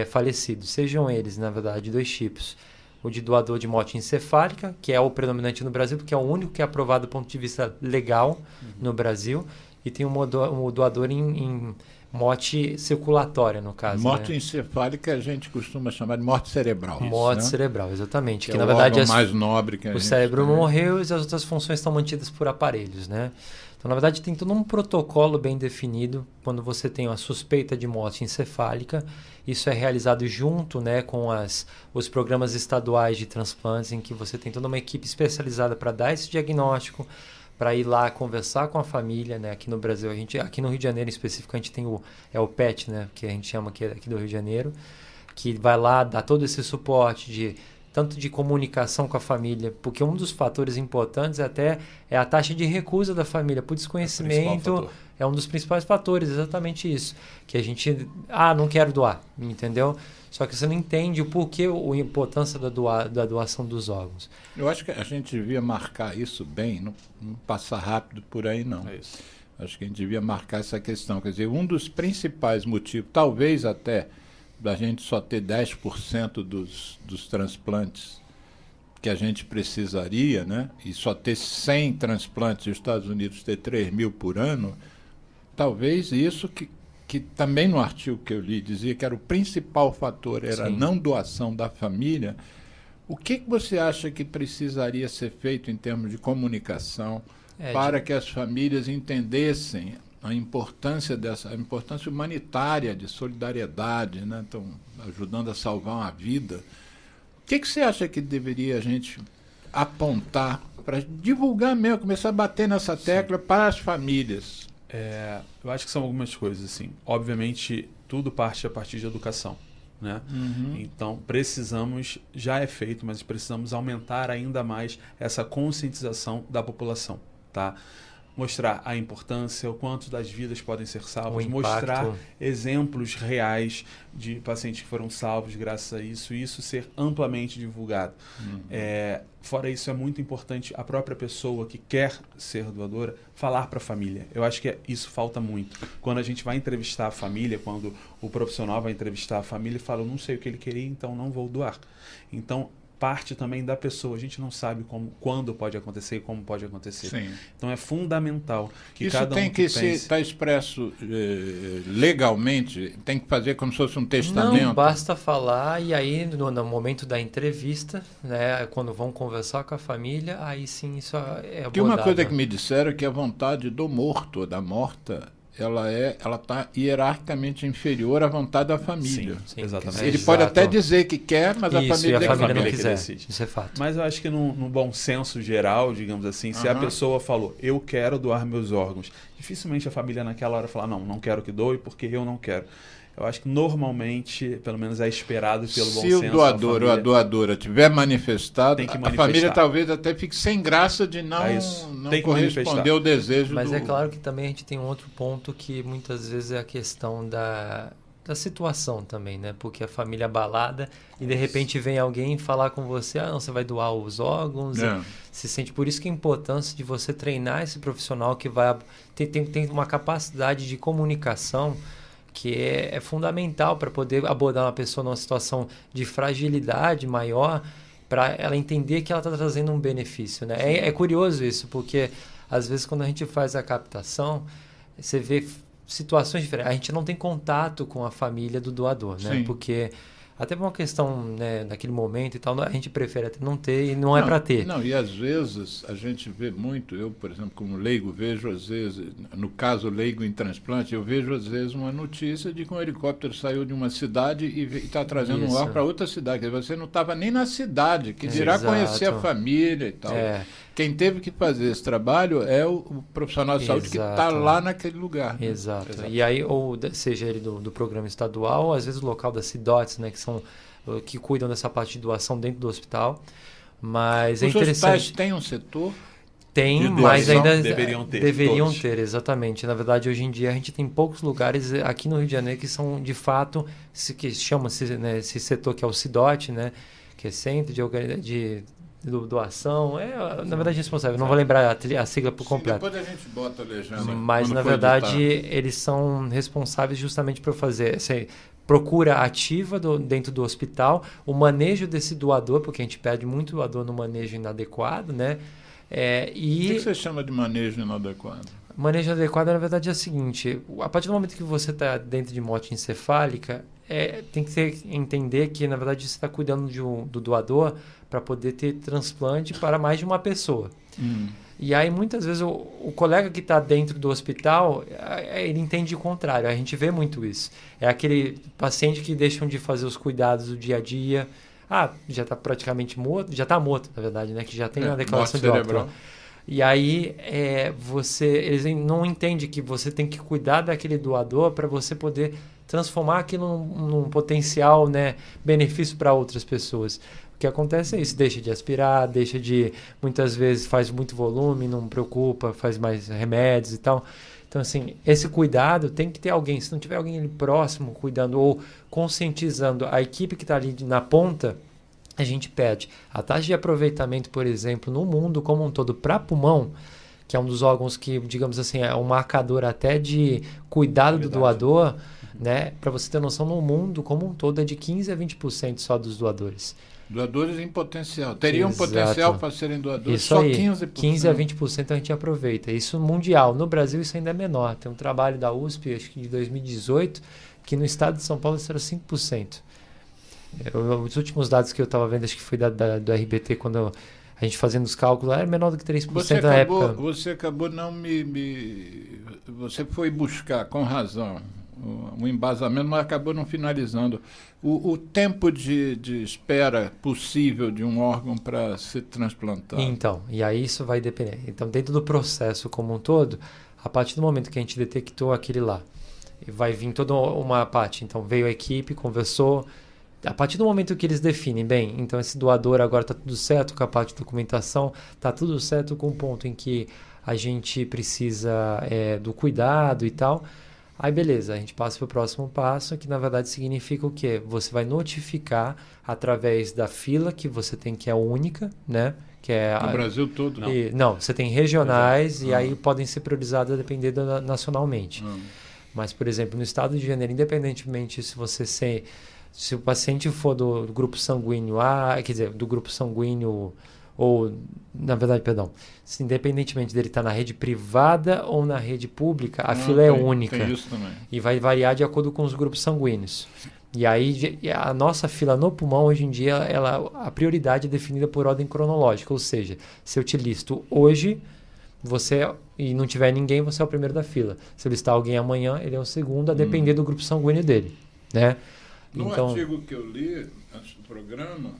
falecidos. Sejam eles, na verdade, 2 tipos. O de doador de morte encefálica, que é o predominante no Brasil, porque é o único que é aprovado do ponto de vista legal no Brasil. E tem um doador em morte circulatória, no caso. Morte né? encefálica a gente costuma chamar de morte cerebral. Morte né? cerebral, exatamente. Que na é verdade, o mais nobre que a o gente cérebro tem. morreu e as outras funções estão mantidas por aparelhos, né? Então, na verdade, tem todo um protocolo bem definido quando você tem uma suspeita de morte encefálica. Isso é realizado junto, né, com os programas estaduais de transplantes, em que você tem toda uma equipe especializada para dar esse diagnóstico, para ir lá conversar com a família, né? Aqui no Brasil, aqui no Rio de Janeiro em específico, a gente tem o PET, né? Que a gente chama aqui do Rio de Janeiro, que vai lá dar todo esse suporte tanto de comunicação com a família, porque um dos fatores importantes é a taxa de recusa da família por desconhecimento, é um dos principais fatores, exatamente isso, que a gente, não quero doar, entendeu? Só que você não entende o porquê, a importância da doação dos órgãos. Eu acho que a gente devia marcar isso bem, não passar rápido por aí, não. É isso. Acho que a gente devia marcar essa questão. Quer dizer, um dos principais motivos, talvez até, da gente só ter 10% dos transplantes que a gente precisaria, né? E só ter 100 transplantes e os Estados Unidos ter 3.000 por ano, talvez isso que também no artigo que eu li dizia que era o principal fator, era a não doação da família. O que você acha que precisaria ser feito em termos de comunicação para que as famílias entendessem a importância a importância humanitária de solidariedade, né? Estão ajudando a salvar uma vida. O que você acha que deveria a gente apontar para divulgar mesmo, começar a bater nessa tecla para as famílias? Eu acho que são algumas coisas, assim. Obviamente, tudo parte a partir de educação, né? Então, já é feito, mas precisamos aumentar ainda mais essa conscientização da população, tá? Mostrar a importância, o quanto das vidas podem ser salvas, mostrar exemplos reais de pacientes que foram salvos graças a isso, e isso ser amplamente divulgado. Fora isso, é muito importante a própria pessoa que quer ser doadora falar para a família. Eu acho que isso falta muito. Quando a gente vai entrevistar a família, quando o profissional vai entrevistar a família e fala, eu não sei o que ele queria, então não vou doar. Então, parte também da pessoa. A gente não sabe quando pode acontecer e como pode acontecer. Sim. Então é fundamental que isso cada um tem que estar expresso legalmente, tem que fazer como se fosse um testamento. Não, basta falar e aí no momento da entrevista, né, quando vão conversar com a família, aí sim isso é abordado. Porque uma coisa que me disseram é que a vontade do morto, da morta, ela está hierarquicamente inferior à vontade da família. Sim, exatamente. Ele pode até dizer que quer, mas a família não que quiser. decide. Isso é fato. Mas eu acho que no bom senso geral, digamos assim, se a pessoa falou, eu quero doar meus órgãos, dificilmente a família naquela hora fala, não quero que doe porque eu não quero. Eu acho que normalmente, pelo menos é esperado pelo bom senso. Se o doador ou a doadora tiver manifestado, a família talvez até fique sem graça de não corresponder ao desejo Mas é claro que também a gente tem um outro ponto que muitas vezes é a questão da situação também, né? Porque a família é abalada e de repente vem alguém falar com você, você vai doar os órgãos, se sente. Por isso que a importância de você treinar esse profissional que vai tem uma capacidade de comunicação porque é fundamental para poder abordar uma pessoa numa situação de fragilidade maior, para ela entender que ela está trazendo um benefício, né? É curioso isso, porque às vezes quando a gente faz a captação, você vê situações diferentes. A gente não tem contato com a família do doador, né? Sim. Porque até por uma questão, né, naquele momento e tal, a gente prefere até não ter e não é para ter. Não, e às vezes a gente vê muito, eu, por exemplo, como leigo, vejo às vezes, no caso leigo em transplante, eu vejo às vezes uma notícia de que um helicóptero saiu de uma cidade e está trazendo um órgão para outra cidade. Quer dizer, você não estava nem na cidade, que dirá conhecer a família e tal. Quem teve que fazer esse trabalho é o profissional de saúde que está lá naquele lugar. Né? Exato. E aí, ou seja ele do programa estadual, ou às vezes o local das CIDOTs, né, que cuidam dessa parte de doação dentro do hospital. Mas Os hospitais têm um setor? Tem, mas ainda deveriam ter, exatamente. Na verdade, hoje em dia a gente tem poucos lugares aqui no Rio de Janeiro que são, de fato, que chamam-se, né, esse setor que é o CIDOT, né, que é Centro de Doação, na verdade responsável, não vou lembrar a sigla por completo. Depois a gente bota a legenda. Mas na verdade eles são responsáveis justamente por fazer essa procura ativa dentro do hospital, o manejo desse doador, porque a gente perde muito doador no manejo inadequado, né? O que você chama de manejo inadequado? Manejo inadequado, na verdade, é o seguinte: a partir do momento que você está dentro de morte encefálica, tem que entender que, na verdade, você está cuidando do doador para poder ter transplante para mais de uma pessoa. E aí, muitas vezes, o colega que está dentro do hospital, ele entende o contrário. A gente vê muito isso. É aquele paciente que deixam de fazer os cuidados do dia a dia. Já está praticamente morto. Já está morto, na verdade, né? Que já tem uma declaração de óbito. E aí, eles não entendem que você tem que cuidar daquele doador para você poder transformar aquilo num potencial, né, benefício para outras pessoas. O que acontece é isso, deixa de aspirar, muitas vezes faz muito volume, não preocupa, faz mais remédios e tal. Então, assim, esse cuidado tem que ter alguém. Se não tiver alguém ali próximo cuidando ou conscientizando a equipe que está ali na ponta, a gente perde. A taxa de aproveitamento, por exemplo, no mundo como um todo para pulmão, que é um dos órgãos que, digamos assim, é um marcador até de cuidado do doador, né? Para você ter noção, no mundo como um todo é de 15% a 20% só dos doadores. Doadores em potencial. Teriam potencial para serem doadores, isso só aí, 15%. 15% a 20% a gente aproveita. Isso mundial. No Brasil isso ainda é menor. Tem um trabalho da USP, acho que de 2018, que no estado de São Paulo isso era 5%. Os últimos dados que eu estava vendo, acho que foi do RBT, quando a gente fazendo os cálculos, era menor do que 3% na época. Você acabou não Você foi buscar, com razão, um embasamento, mas acabou não finalizando. O tempo de espera possível de um órgão para ser transplantado. Então, e aí isso vai depender. Então, dentro do processo como um todo, a partir do momento que a gente detectou aquele lá, vai vir toda uma parte. Então, veio a equipe, conversou. A partir do momento que eles definem, bem, então esse doador agora está tudo certo com a parte de documentação, está tudo certo com o ponto em que a gente precisa do cuidado e tal. Aí beleza, a gente passa para o próximo passo, que na verdade significa o quê? Você vai notificar através da fila que você tem, que é única, né? Que é no Brasil todo? Não, você tem regionais e aí podem ser priorizadas dependendo nacionalmente. Mas, por exemplo, no estado de Janeiro, independentemente se o paciente for do grupo sanguíneo A, quer dizer, do grupo sanguíneo ou, na verdade, se independentemente dele estar na rede privada ou na rede pública, a fila é única. Tem isso também. E vai variar de acordo com os grupos sanguíneos. E aí, a nossa fila no pulmão, hoje em dia, a prioridade é definida por ordem cronológica, ou seja, se eu te listo hoje, e não tiver ninguém, você é o primeiro da fila. Se eu listar alguém amanhã, ele é o segundo, a depender do grupo sanguíneo dele, né? No artigo que eu li antes do programa,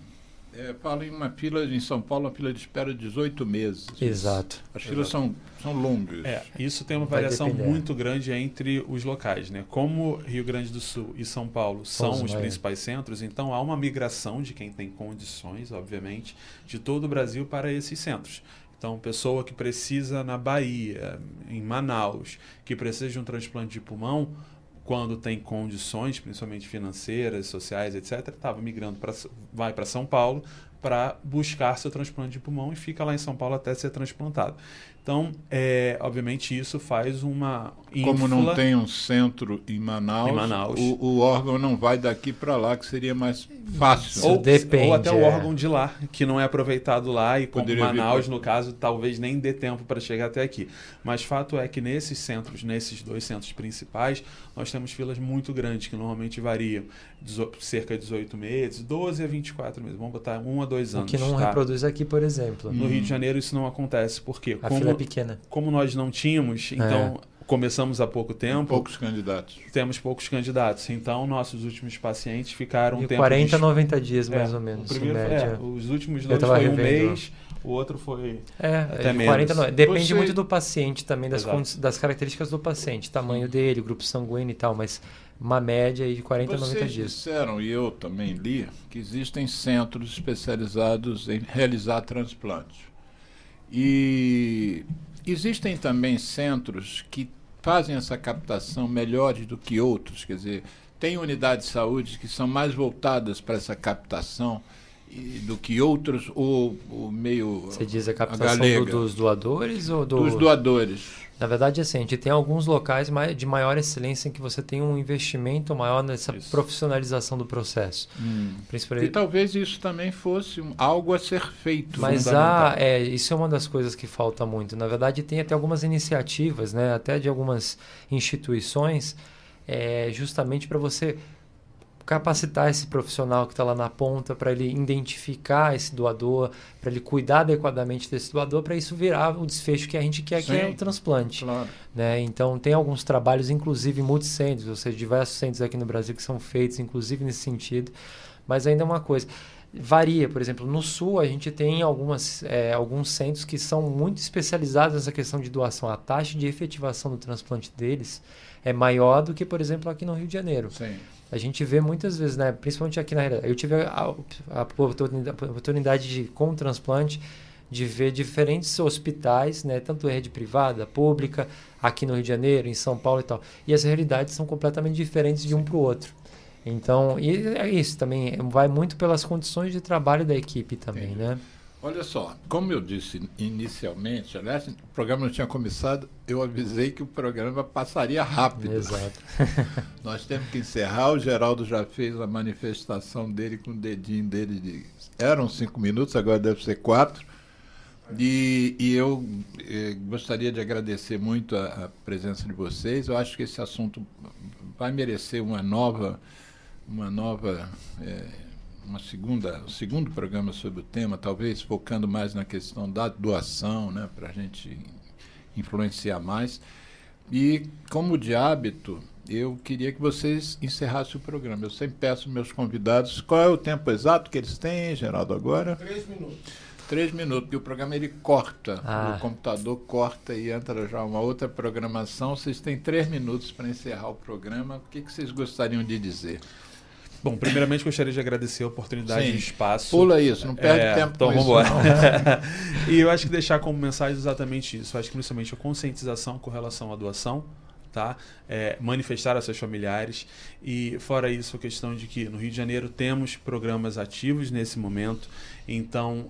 fala em uma fila em São Paulo, uma fila de espera de 18 meses. Exato. As filas são longas. Isso tem uma variação muito grande entre os locais, né? Como Rio Grande do Sul e São Paulo são os principais centros, então há uma migração de quem tem condições, obviamente, de todo o Brasil para esses centros. Então, pessoa que precisa na Bahia, em Manaus, que precisa de um transplante de pulmão, quando tem condições, principalmente financeiras, sociais, etc., estava migrando, vai para São Paulo para buscar seu transplante de pulmão e fica lá em São Paulo até ser transplantado. Então, obviamente, isso faz uma Como não tem um centro em Manaus, o órgão não vai daqui para lá, que seria mais fácil. Ou até o órgão de lá, que não é aproveitado lá, e como Poderia Manaus, no caso, talvez nem dê tempo para chegar até aqui. Mas fato é que nesses centros, nesses 2 centros principais, nós temos filas muito grandes, que normalmente variam cerca de 18 meses, 12 a 24 meses. Vamos botar 1 a 2 anos. O que não reproduz aqui, por exemplo. No Rio de Janeiro isso não acontece, porque a fila é pequena. Como nós não tínhamos, então começamos há pouco tempo. Poucos candidatos. Temos poucos candidatos. Então, nossos últimos pacientes ficaram de 40 a 90 dias, mais ou menos. O primeiro, em média. os últimos 2 foi um mês, o outro foi até menos. 40, depende muito do paciente também, das características do paciente, tamanho dele, grupo sanguíneo e tal, mas uma média de 40 a 90 dias. Vocês disseram, e eu também li, que existem centros especializados em realizar transplantes. E existem também centros que fazem essa captação melhores do que outros, quer dizer, tem unidades de saúde que são mais voltadas para essa captação do que outros, ou meio Você diz a captação dos doadores ou dos doadores? Na verdade, assim, a gente tem alguns locais de maior excelência em que você tem um investimento maior nessa profissionalização do processo. E talvez isso também fosse algo a ser feito. Mas isso é uma das coisas que falta muito. Na verdade, tem até algumas iniciativas, né, até de algumas instituições, justamente para você capacitar esse profissional que está lá na ponta, para ele identificar esse doador, para ele cuidar adequadamente desse doador, para isso virar o desfecho que a gente quer, que é o transplante. Claro. Né? Então, tem alguns trabalhos, inclusive multicentros, ou seja, diversos centros aqui no Brasil que são feitos, inclusive nesse sentido. Mas ainda é uma coisa, varia. Por exemplo, no Sul, a gente tem alguns centros que são muito especializados nessa questão de doação. A taxa de efetivação do transplante deles é maior do que, por exemplo, aqui no Rio de Janeiro. Sim. A gente vê muitas vezes, né, principalmente aqui na realidade, eu tive a oportunidade com o transplante de ver diferentes hospitais, né, tanto rede privada, pública, aqui no Rio de Janeiro, em São Paulo e tal. E as realidades são completamente diferentes de um para o outro. Então, e é isso também, vai muito pelas condições de trabalho da equipe também, né? Olha só, como eu disse inicialmente, aliás, o programa não tinha começado, eu avisei que o programa passaria rápido. Exato. Nós temos que encerrar, o Geraldo já fez a manifestação dele com o dedinho dele, eram 5 minutos, agora deve ser 4, e eu gostaria de agradecer muito a presença de vocês. Eu acho que esse assunto vai merecer um segundo programa sobre o tema, talvez focando mais na questão da doação, né, para a gente influenciar mais. E, como de hábito, eu queria que vocês encerrassem o programa. Eu sempre peço aos meus convidados, qual é o tempo exato que eles têm, Geraldo, agora? 3 minutos. 3 minutos, porque o programa ele corta, o computador corta e entra já uma outra programação. Vocês têm 3 minutos para encerrar o programa. O que vocês gostariam de dizer? Bom, primeiramente gostaria de agradecer a oportunidade e o espaço. Pula isso, não perde tempo então com vamos isso. Embora. E eu acho que deixar como mensagem exatamente isso. Eu acho que principalmente a conscientização com relação à doação, tá? Manifestar a seus familiares. E fora isso, a questão de que no Rio de Janeiro temos programas ativos nesse momento. Então,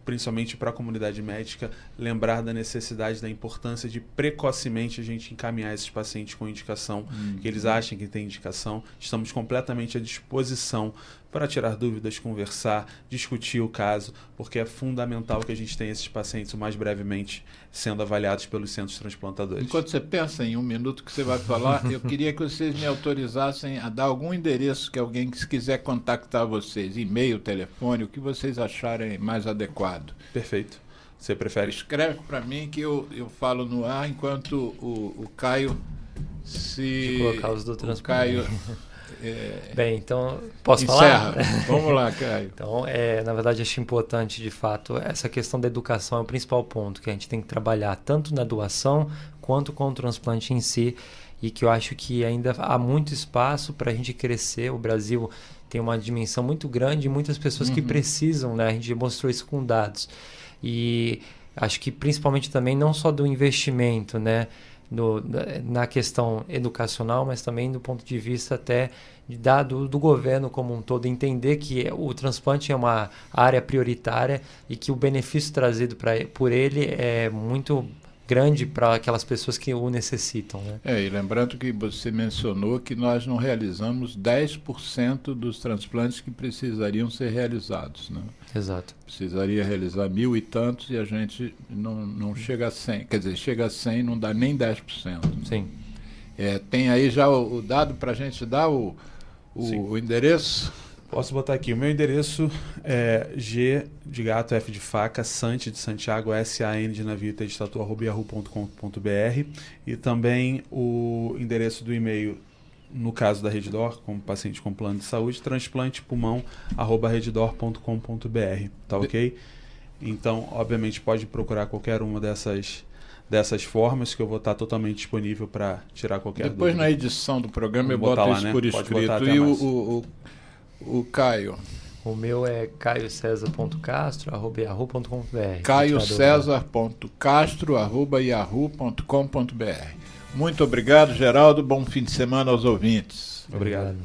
principalmente para a comunidade médica, lembrar da necessidade, da importância de precocemente a gente encaminhar esses pacientes com indicação, que eles achem que tem indicação. Estamos completamente à disposição para tirar dúvidas, conversar, discutir o caso, porque é fundamental que a gente tenha esses pacientes o mais brevemente sendo avaliados pelos centros transplantadores. Enquanto você pensa em 1 minuto que você vai falar, eu queria que vocês me autorizassem a dar algum endereço que alguém que quiser contactar vocês, e-mail, telefone, o que vocês acharem mais adequado. Perfeito. Você prefere? Escreve para mim que eu falo no ar enquanto o Caio de colocar os do transporte. Bem, então, posso encerra. Falar? Vamos lá, Caio. Então, na verdade, acho importante, de fato, essa questão da educação é o principal ponto que a gente tem que trabalhar, tanto na doação quanto com o transplante em si, e que eu acho que ainda há muito espaço para a gente crescer. O Brasil tem uma dimensão muito grande e muitas pessoas que precisam, né? A gente mostrou isso com dados. E acho que principalmente também não só do investimento, né? Na questão educacional, mas também do ponto de vista até do governo como um todo, entender que o transplante é uma área prioritária e que o benefício trazido por ele é muito grande para aquelas pessoas que o necessitam, né? E lembrando que você mencionou que nós não realizamos 10% dos transplantes que precisariam ser realizados, né? Exato. Precisaria realizar 1.000 e tantos e a gente não chega a 100, quer dizer, chega a 100 não dá nem 10%. Né? Sim. Tem aí já o dado para a gente dar o endereço? Posso botar aqui. O meu endereço é G de gato, F de faca, Sante de Santiago, SAN de navio, T de tatu, @yahoo.com.br, e também o endereço do e-mail, no caso da Reddor, como paciente com plano de saúde, transplantepulmão@reddor.com.br, tá ok? Então, obviamente, pode procurar qualquer uma dessas formas, que eu vou estar totalmente disponível para tirar qualquer dúvida. Depois na edição do programa eu boto isso por escrito. E o Caio? O meu é caiocesar.castro@yahoo.com.br. caiocesar.castro@yahoo.com.br. Muito obrigado, Geraldo. Bom fim de semana aos ouvintes. Obrigado.